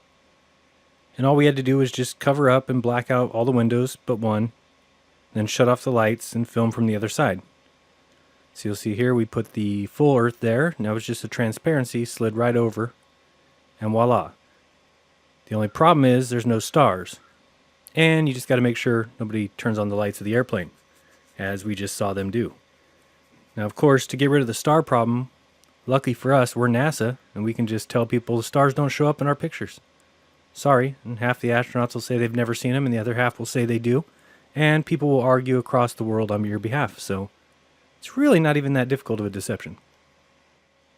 And all we had to do was just cover up and black out all the windows but one. Then shut off the lights and film from the other side. So you'll see here we put the full Earth there. Now it's just a transparency slid right over. And voila. The only problem is there's no stars. And you just got to make sure nobody turns on the lights of the airplane, as we just saw them do. Now, of course, to get rid of the star problem, lucky for us, we're NASA, and we can just tell people the stars don't show up in our pictures. Sorry, and half the astronauts will say they've never seen them, and the other half will say they do. And people will argue across the world on your behalf, so it's really not even that difficult of a deception.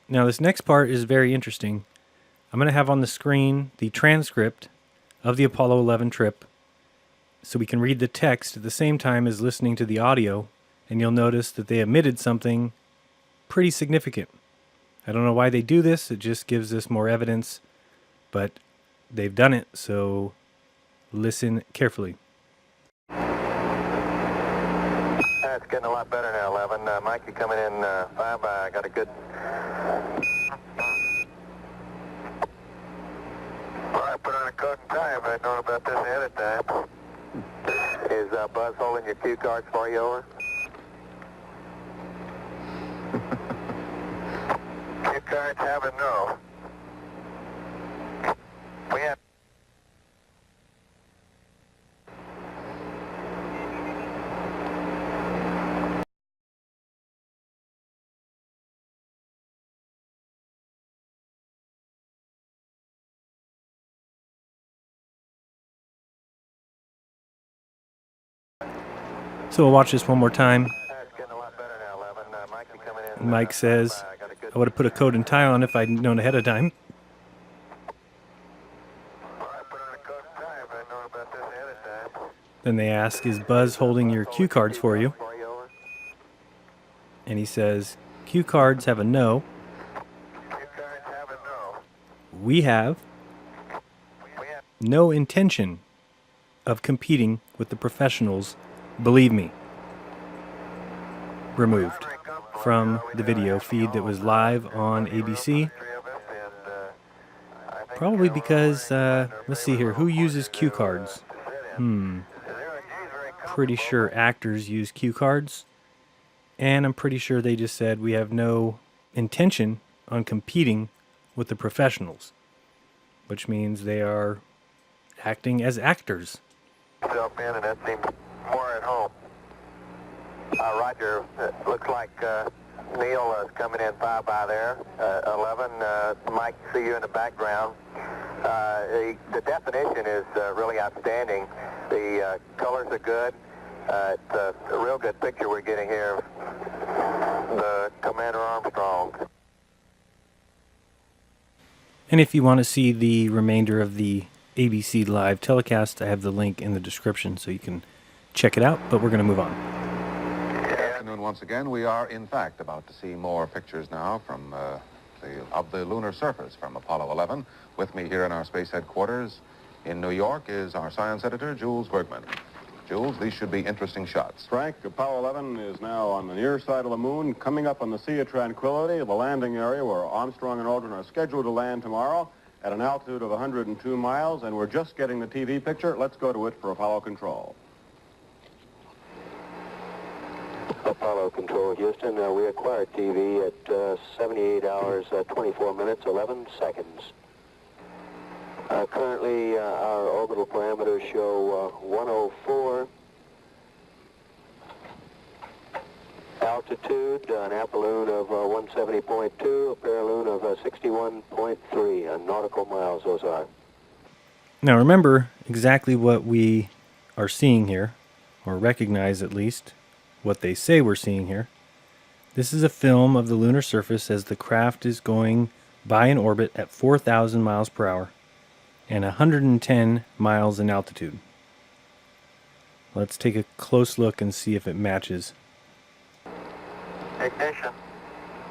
Now, this next part is very interesting. I'm going to have on the screen the transcript of the Apollo 11 trip so we can read the text at the same time as listening to the audio, and you'll notice that they omitted something pretty significant. I don't know why they do this. It just gives us more evidence, but they've done it, so listen carefully. It's getting a lot better now, 11. Mike, you coming in 5 by. I got a good... Well, I put on a coat and tie if I'd known about this ahead of time. Is Buzz holding your cue cards for you over? Cue cards have a no. We have... So we'll watch this one more time. Mike says, I would have put a coat and tie on if I'd known ahead of time. Then they ask, is Buzz holding your cue cards for you? And he says, cue cards have a no. We have no intention of competing with the professionals, believe me. Removed from the video feed that was live on ABC. Probably because, let's see here, who uses cue cards? Pretty sure actors use cue cards. And I'm pretty sure they just said we have no intention on competing with the professionals. Which means they are acting as actors. Jump in, and that seems more at home. Roger, it looks like Neil is coming in 5 by there. 11, Mike, see you in the background. The definition is really outstanding. The colors are good. It's a real good picture we're getting here of the Commander Armstrong. And if you want to see the remainder of the ABC live telecast, I have the link in the description so you can check it out, but we're going to move on. Good afternoon once again. We are, in fact, about to see more pictures now from of the lunar surface from Apollo 11. With me here in our space headquarters in New York is our science editor, Jules Bergman. Jules, these should be interesting shots. Frank, Apollo 11 is now on the near side of the moon, coming up on the Sea of Tranquility, the landing area where Armstrong and Aldrin are scheduled to land tomorrow at an altitude of 102 miles, and we're just getting the TV picture. Let's go to it for Apollo control. Apollo control, Houston. We acquired TV at 78 hours, 24 minutes, 11 seconds. Currently, our orbital parameters show 104. Altitude, an apolloon of 170.2, a paraloon of 61.3 nautical miles, those are. Now remember exactly what we are seeing here, or recognize at least what they say we're seeing here. This is a film of the lunar surface as the craft is going by in orbit at 4,000 miles per hour and 110 miles in altitude. Let's take a close look and see if it matches. Ignition.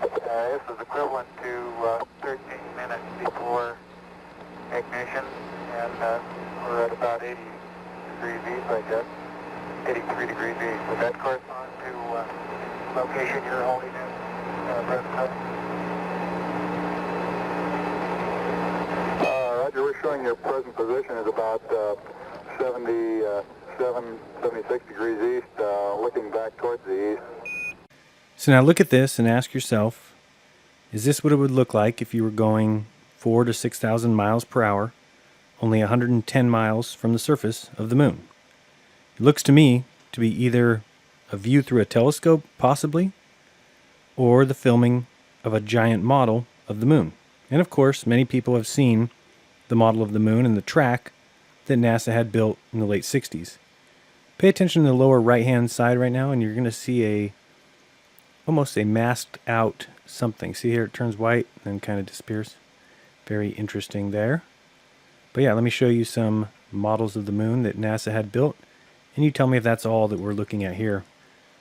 This is equivalent to 13 minutes before ignition, and we're at about 80 degrees east, I guess. 83 degrees east. Would that correspond to location you're holding in, President? Roger, we're showing your present position is about 76 degrees east, looking back towards the east. So now look at this and ask yourself, is this what it would look like if you were going 4,000 to 6,000 miles per hour, only 110 miles from the surface of the moon? It looks to me to be either a view through a telescope, possibly, or the filming of a giant model of the moon. And of course, many people have seen the model of the moon and the track that NASA had built in the late 60s. Pay attention to the lower right-hand side right now, and you're going to see almost a masked out something. See here, it turns white and then kind of disappears. Very interesting there. But yeah, let me show you some models of the moon that NASA had built, and you tell me if that's all that we're looking at here.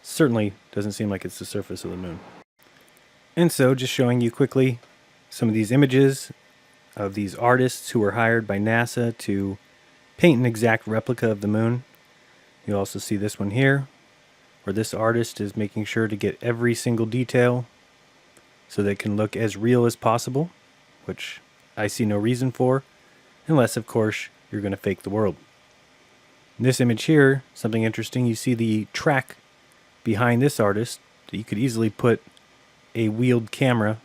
Certainly doesn't seem like it's the surface of the moon. And so, just showing you quickly some of these images of these artists who were hired by NASA to paint an exact replica of the moon. You also see this one here, where this artist is making sure to get every single detail so that it can look as real as possible, which I see no reason for, unless, of course, you're going to fake the world. In this image here, something interesting, you see the track behind this artist. You could easily put a wheeled camera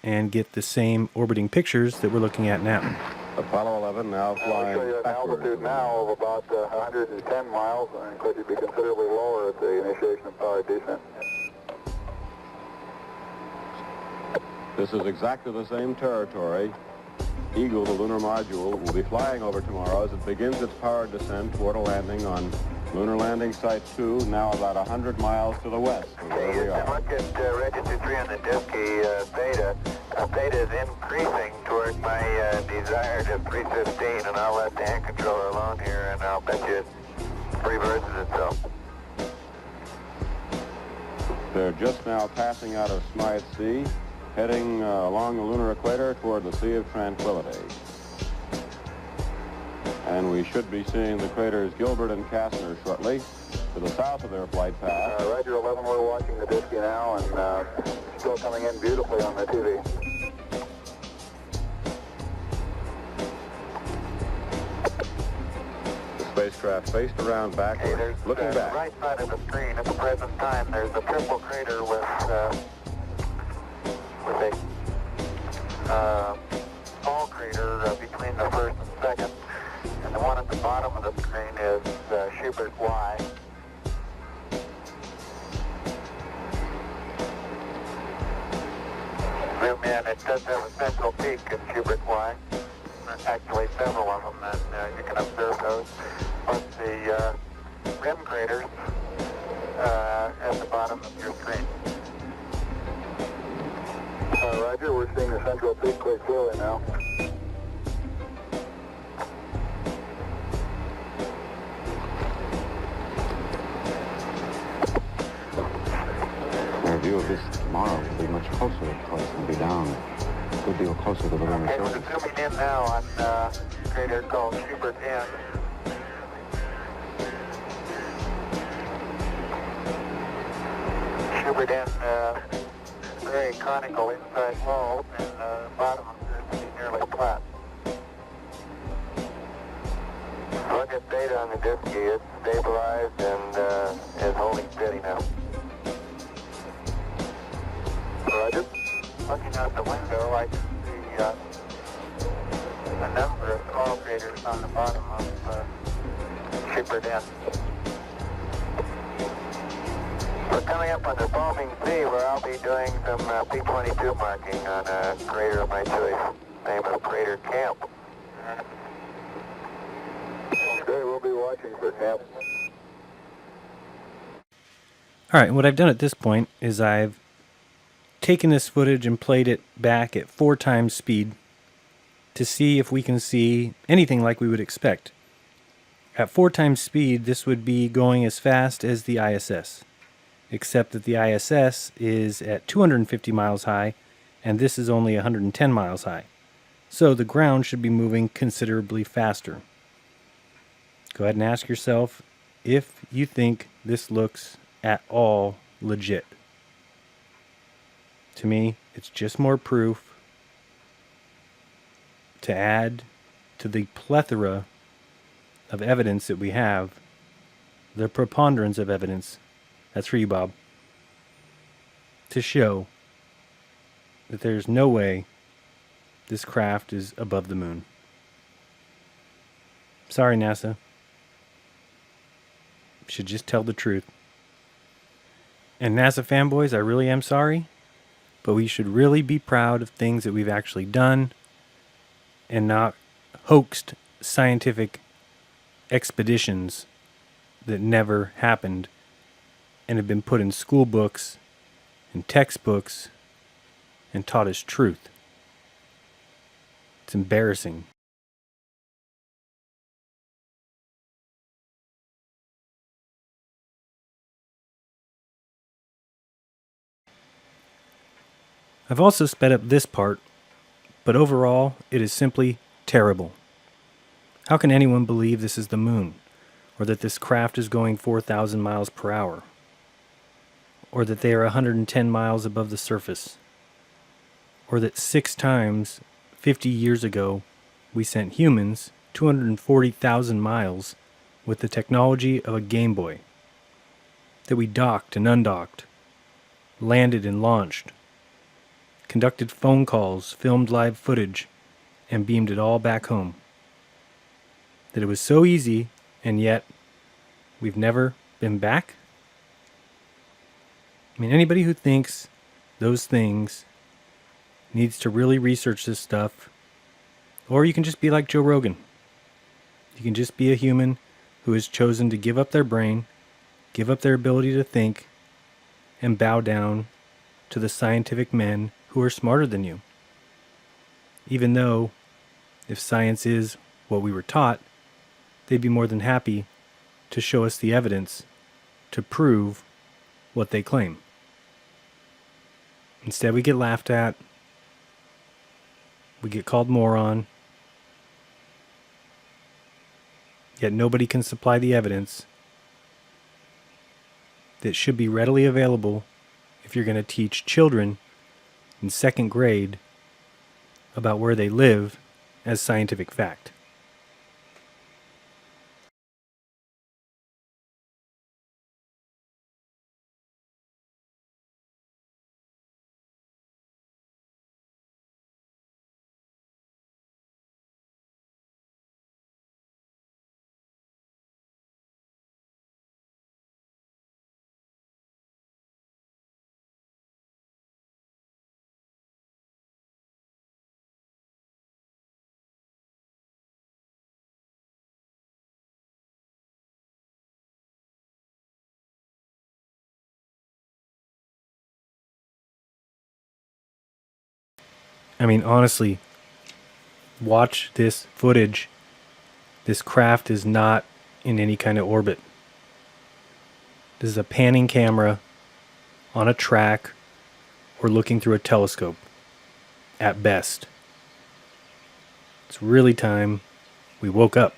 and get the same orbiting pictures that we're looking at now. Apollo 11 now flying I'll show you an altitude now of about 110 miles, and of course you'd be considerably lower at the initiation of powered descent. This is exactly the same territory. Eagle, the lunar module, will be flying over tomorrow as it begins its powered descent toward a landing on Lunar Landing Site 2, now about 100 miles to the west of where we are. Look at register 3 on the Disky theta. Theta is increasing toward my desired 315, and I'll let the hand controller alone here, and I'll bet you it reverses itself. They're just now passing out of Smythe Sea, heading along the lunar equator toward the Sea of Tranquility. And we should be seeing the craters Gilbert and Kastner shortly to the south of their flight path. Roger 11, we're watching the Disky now, and still coming in beautifully on the TV. The spacecraft faced around backward, looking back. Right side of the screen at the present time, there's a triple crater with a small crater between the first and second. And the one at the bottom of the screen is Schubert Y. Zoom in, it does have a central peak in Schubert Y. Actually several of them, and you can observe those. But the rim craters at the bottom of your screen. Roger, we're seeing the central peak quite clearly now. Our view of this tomorrow will be much closer, of course, and be down a good deal closer to the lunar Okay, surface. we're zooming in now on a crater called Schubert N. Schubert N, very conical inside wall, and the bottom appears to be nearly flat. Look at data on the Disky. It's stabilized and is holding steady now. Roger. Looking out the window, I can see a number of small craters on the bottom of Schubert N. We're coming up on the Foaming Sea, where I'll be doing some P-22 marking on a crater of my choice, name of Crater Camp. Okay, we'll be watching for Camp. Alright, what I've done at this point is I've taken this footage and played it back at 4 times speed to see if we can see anything like we would expect. At 4 times speed, this would be going as fast as the ISS, except that the ISS is at 250 miles high, and this is only 110 miles high. So the ground should be moving considerably faster. Go ahead and ask yourself if you think this looks at all legit. To me, it's just more proof to add to the plethora of evidence that we have, the preponderance of evidence, that's for you, Bob, to show that there's no way this craft is above the moon. Sorry, NASA. Should just tell the truth. And NASA fanboys, I really am sorry. But we should really be proud of things that we've actually done and not hoaxed scientific expeditions that never happened and have been put in school books and textbooks and taught as truth. It's embarrassing. I've also sped up this part, but overall it is simply terrible. How can anyone believe this is the moon, or that this craft is going 4,000 miles per hour, or that they are 110 miles above the surface, or that 6 times 50 years ago we sent humans 240,000 miles with the technology of a Game Boy, that we docked and undocked, landed and launched, conducted phone calls, filmed live footage, and beamed it all back home. That it was so easy, and yet we've never been back? I mean, anybody who thinks those things needs to really research this stuff, or you can just be like Joe Rogan. You can just be a human who has chosen to give up their brain, give up their ability to think, and bow down to the scientific men who are smarter than you. Even though, if science is what we were taught, they'd be more than happy to show us the evidence to prove what they claim. Instead, we get laughed at, we get called moron, yet nobody can supply the evidence that should be readily available if you're going to teach children in 2nd grade about where they live as scientific fact. I mean, honestly, watch this footage. This craft is not in any kind of orbit. This is a panning camera on a track or looking through a telescope, at best. It's really time we woke up.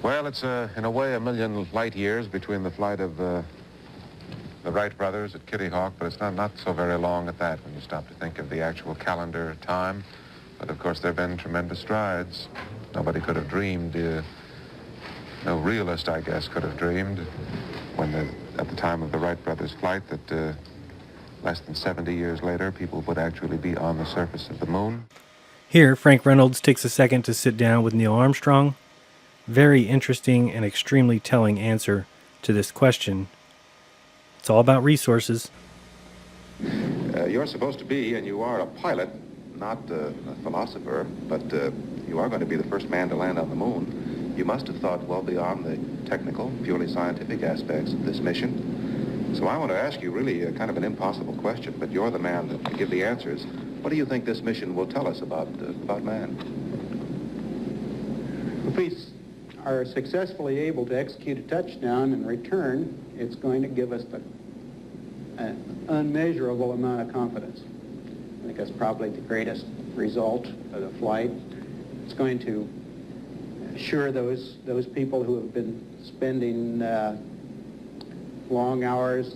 Well, it's in a way 1,000,000 light years between the flight of the Wright brothers at Kitty Hawk, but it's not so very long at that when you stop to think of the actual calendar time. But of course, there have been tremendous strides. Nobody could have dreamed, no realist, I guess, could have dreamed at the time of the Wright brothers' flight that less than 70 years later, people would actually be on the surface of the moon. Here, Frank Reynolds takes a second to sit down with Neil Armstrong. Very interesting and extremely telling answer to this question. It's all about resources. You're supposed to be, and you are, a pilot, not a philosopher, but you are going to be the first man to land on the moon. You must have thought well beyond the technical, purely scientific aspects of this mission. So I want to ask you really kind of an impossible question, but you're the man that can give the answers. What do you think this mission will tell us about man? If we are successfully able to execute a touchdown and return, it's going to give us an unmeasurable amount of confidence. I think that's probably the greatest result of the flight. It's going to assure those people who have been spending long hours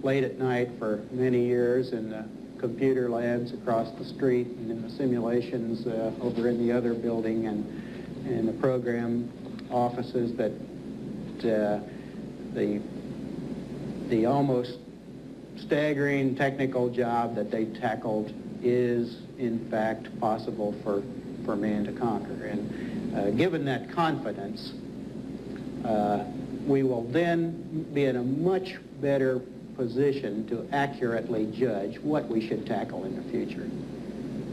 late at night for many years in the computer labs across the street and in the simulations over in the other building and the program offices that the almost staggering technical job that they tackled is in fact possible for man to conquer. And given that confidence, we will then be in a much better position to accurately judge what we should tackle in the future.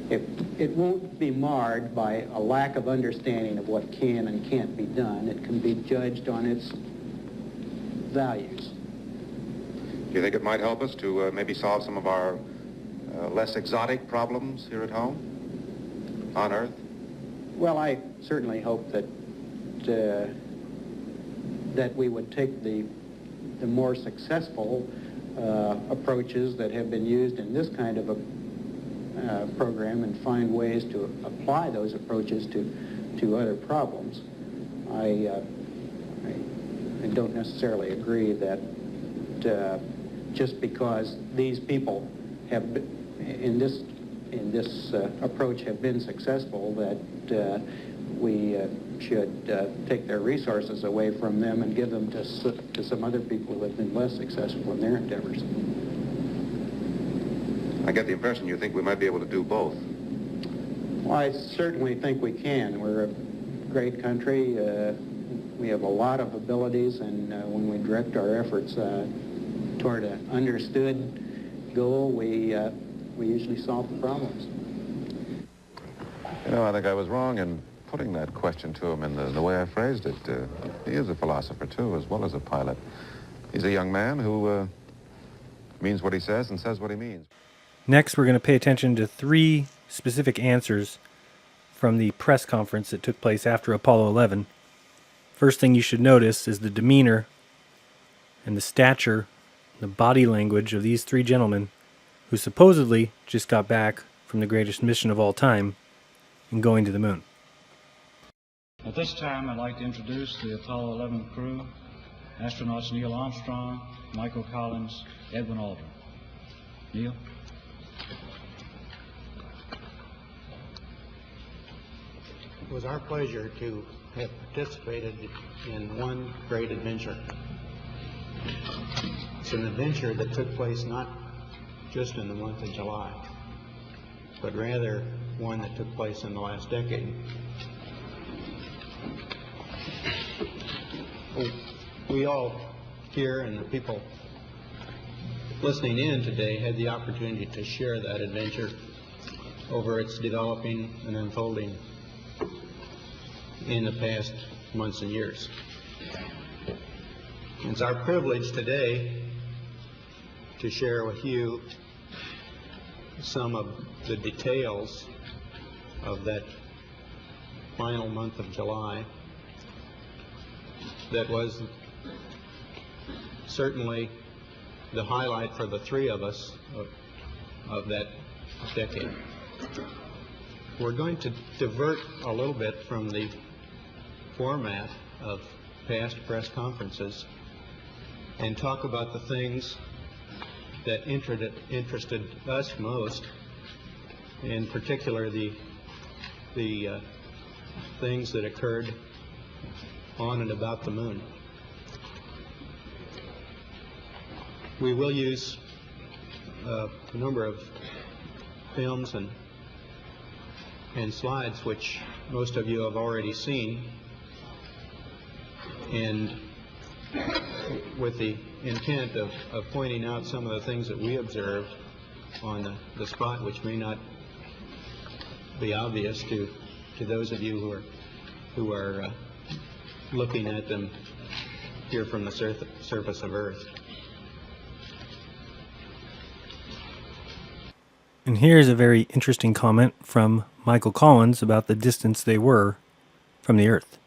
It won't be marred by a lack of understanding of what can and can't be done. It can be judged on its values. Do you think it might help us to maybe solve some of our less exotic problems here at home, on Earth? Well, I certainly hope that that we would take the more successful approaches that have been used in this kind of a program and find ways to apply those approaches to other problems. I don't necessarily agree that just because these people have in this approach have been successful that we should take their resources away from them and give them to some other people who have been less successful in their endeavors. I get the impression you think we might be able to do both. Well, I certainly think we can. We're a great country. We have a lot of abilities, and when we direct our efforts toward an understood goal, we usually solve the problems. You know, I think I was wrong in putting that question to him in the way I phrased it. He is a philosopher, too, as well as a pilot. He's a young man who means what he says and says what he means. Next, we're going to pay attention to 3 specific answers from the press conference that took place after Apollo 11. First thing you should notice is the demeanor and the stature, the body language of these 3 gentlemen who supposedly just got back from the greatest mission of all time in going to the moon. At this time, I'd like to introduce the Apollo 11 crew, astronauts Neil Armstrong, Michael Collins, Edwin Aldrin. Neil? It was our pleasure to have participated in one great adventure. It's an adventure that took place not just in the month of July, but rather one that took place in the last decade. We all here and the people listening in today had the opportunity to share that adventure over its developing and unfolding in the past months and years. It's our privilege today to share with you some of the details of that final month of July that was certainly the highlight for the 3 of us of that decade. We're going to divert a little bit from the format of past press conferences and talk about the things that interested us most, in particular the things that occurred on and about the moon. We will use a number of films and slides which most of you have already seen, and with the intent of pointing out some of the things that we observed on the spot which may not be obvious to those of you who are looking at them here from the surface of Earth. And here's a very interesting comment from Michael Collins about the distance they were from the Earth.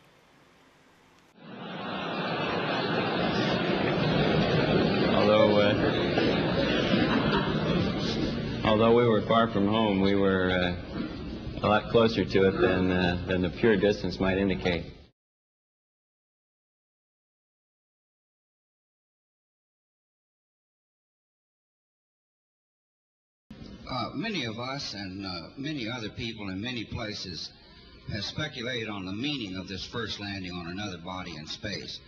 Although we were far from home, we were a lot closer to it than the pure distance might indicate. Many of us and many other people in many places have speculated on the meaning of this first landing on another body in space.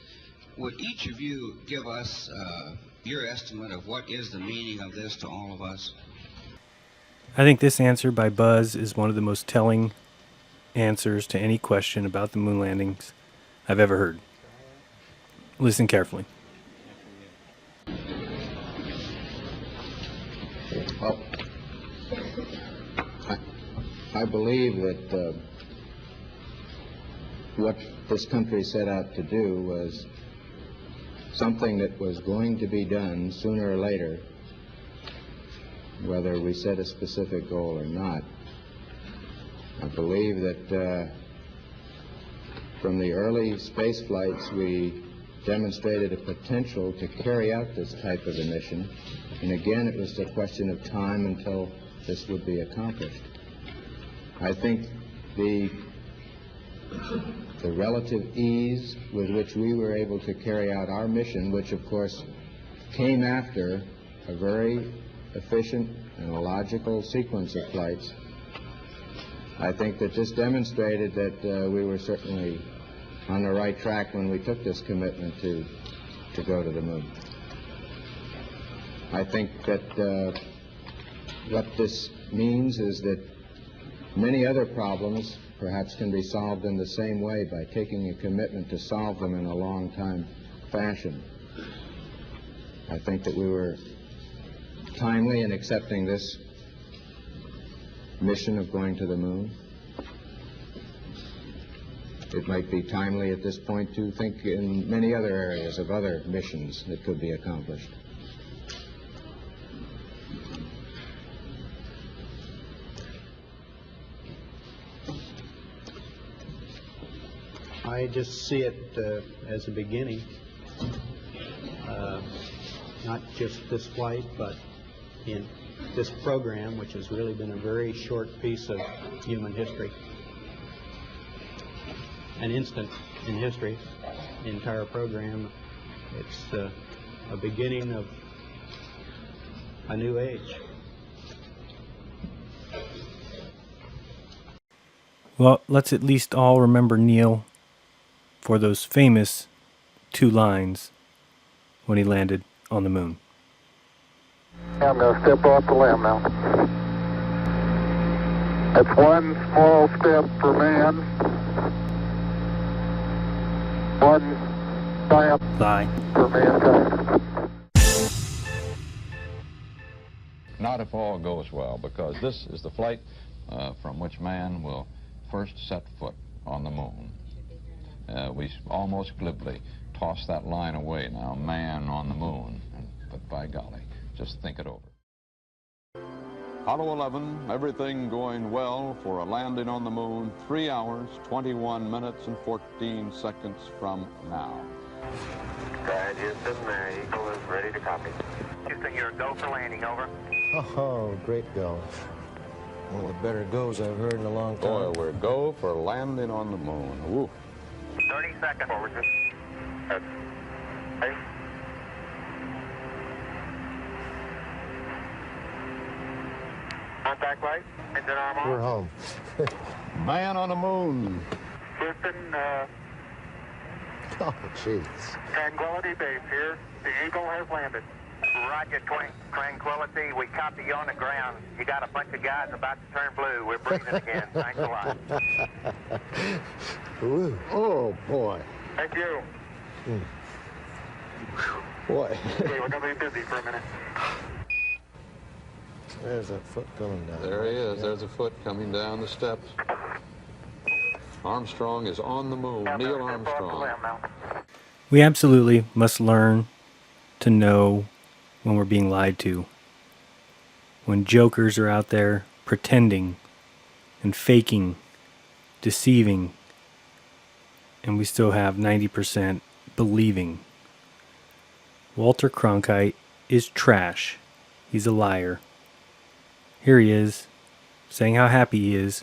Would each of you give us your estimate of what is the meaning of this to all of us? I think this answer by Buzz is one of the most telling answers to any question about the moon landings I've ever heard. Listen carefully. Well, I believe that what this country set out to do was something that was going to be done sooner or later, whether we set a specific goal or not. I believe that from the early space flights we demonstrated a potential to carry out this type of a mission, and again it was a question of time until this would be accomplished. I think the relative ease with which we were able to carry out our mission, which of course came after a very efficient and a logical sequence of flights, I think that this demonstrated that we were certainly on the right track when we took this commitment to go to the moon. I think that what this means is that many other problems perhaps can be solved in the same way by taking a commitment to solve them in a long time fashion. I think that we were timely in accepting this mission of going to the moon. It might be timely at this point to think in many other areas of other missions that could be accomplished. I just see it as a beginning, not just this flight, but in this program, which has really been a very short piece of human history, an instant in history, the entire program. It's a beginning of a new age. Well, let's at least all remember Neil for those famous 2 lines when he landed on the moon. I'm going to step off the limb now. That's one small step for man, one giant for mankind. Not if all goes well, because this is the flight from which man will first set foot on the moon. We almost glibly toss that line away now, man on the moon, but by golly, just think it over. Apollo 11, everything going well for a landing on the moon 3 hours, 21 minutes, and 14 seconds from now. Houston, Eagle is ready to copy. Houston, you're go for landing, over. Oh, great go. One of the better goes I've heard in a long time. Boy, we're go for landing on the moon. Woo. 30 seconds forward. Hey. Contact light. Engine arm on. We're home. Man on the moon. Houston, Oh, jeez. Tranquility Base here. The Eagle has landed. Roger, Tranquility. We copy you on the ground. You got a bunch of guys about to turn blue. We're breathing again. Thanks a lot. Ooh. Oh, boy. Thank you. Boy. Okay, we're going to be busy for a minute. There's that foot coming down. There he is. There's a foot coming down the steps. Armstrong is on the moon. Neil Armstrong. We absolutely must learn to know when we're being lied to. When jokers are out there pretending and faking, deceiving, and we still have 90% believing. Walter Cronkite is trash. He's a liar. Here he is, saying how happy he is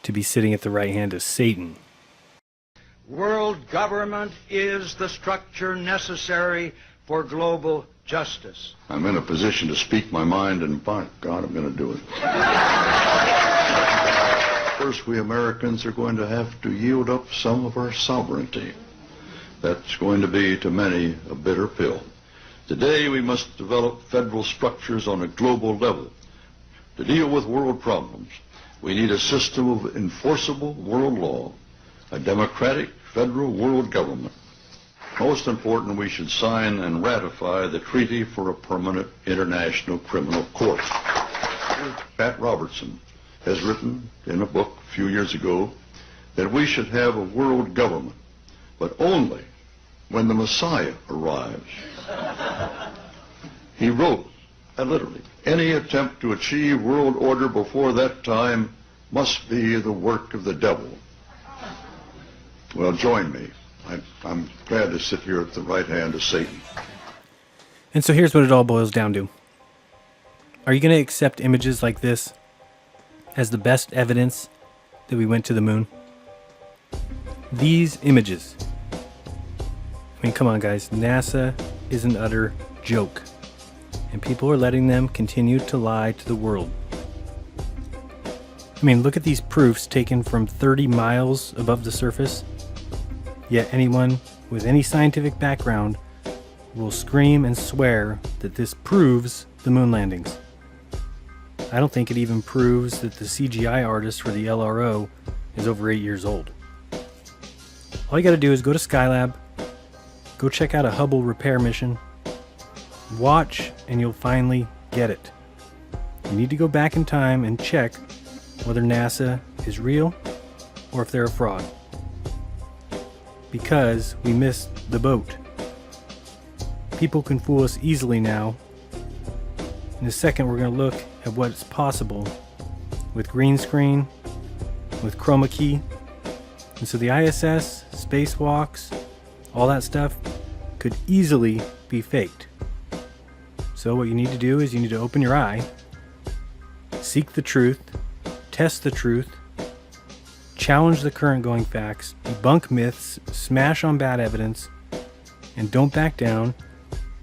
to be sitting at the right hand of Satan. World government is the structure necessary for global justice. I'm in a position to speak my mind, and by God, I'm going to do it. First, we Americans are going to have to yield up some of our sovereignty. That's going to be, to many, a bitter pill. Today, we must develop federal structures on a global level to deal with world problems. We need a system of enforceable world law, a democratic federal world government. Most important, we should sign and ratify the Treaty for a Permanent International Criminal Court. Pat Robertson has written in a book a few years ago that we should have a world government, but only when the Messiah arrives. He wrote, literally, any attempt to achieve world order before that time must be the work of the devil. Well, join me. I'm glad to sit here at the right hand of Satan. And so here's what it all boils down to. Are you going to accept images like this as the best evidence that we went to the moon? These images. I mean, come on, guys. NASA is an utter joke. And people are letting them continue to lie to the world. I mean, look at these proofs taken from 30 miles above the surface. Yet anyone with any scientific background will scream and swear that this proves the moon landings. I don't think it even proves that the CGI artist for the LRO is over 8 years old. All you gotta do is go to Skylab, go check out a Hubble repair mission, watch, and you'll finally get it. You need to go back in time and check whether NASA is real or if they're a fraud. Because we missed the boat. People can fool us easily now. In a second, we're going to look at what's possible with green screen, with chroma key. And so the ISS, spacewalks, all that stuff could easily be faked. So what you need to do is you need to open your eye, seek the truth, test the truth, challenge the current going facts, debunk myths, smash on bad evidence, and don't back down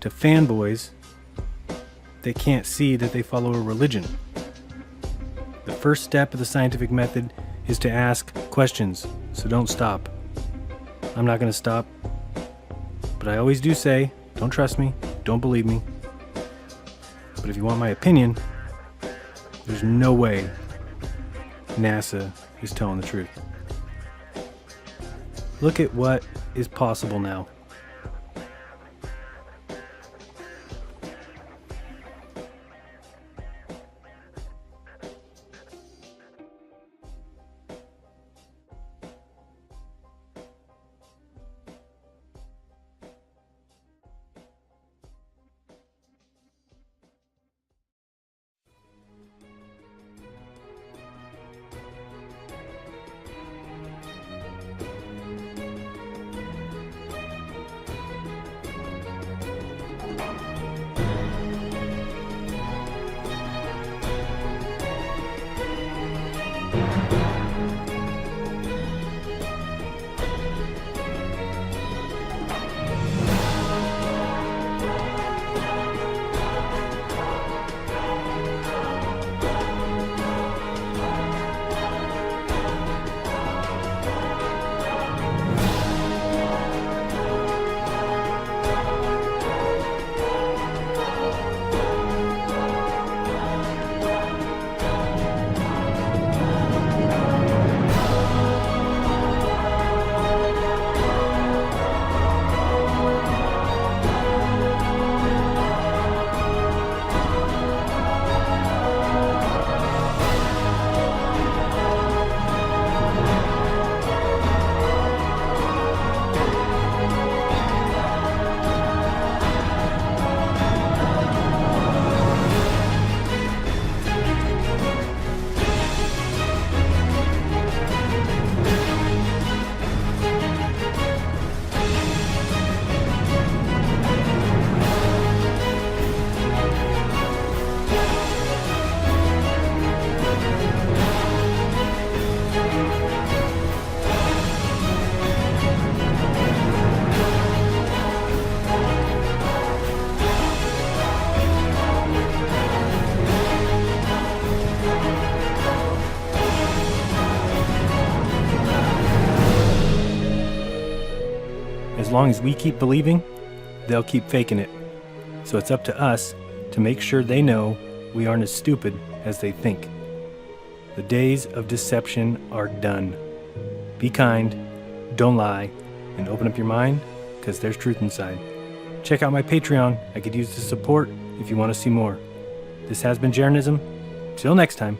to fanboys that can't see that they follow a religion. The first step of the scientific method is to ask questions, so don't stop. I'm not going to stop, but I always do say, don't trust me, don't believe me. But if you want my opinion, there's no way NASA is telling the truth. Look at what is possible now. As long as we keep believing, they'll keep faking it. So it's up to us to make sure they know we aren't as stupid as they think. The days of deception are done. Be kind, don't lie, and open up your mind, because there's truth inside. Check out my Patreon. I could use the support if you want to see more. This has been Jeranism. Till next time.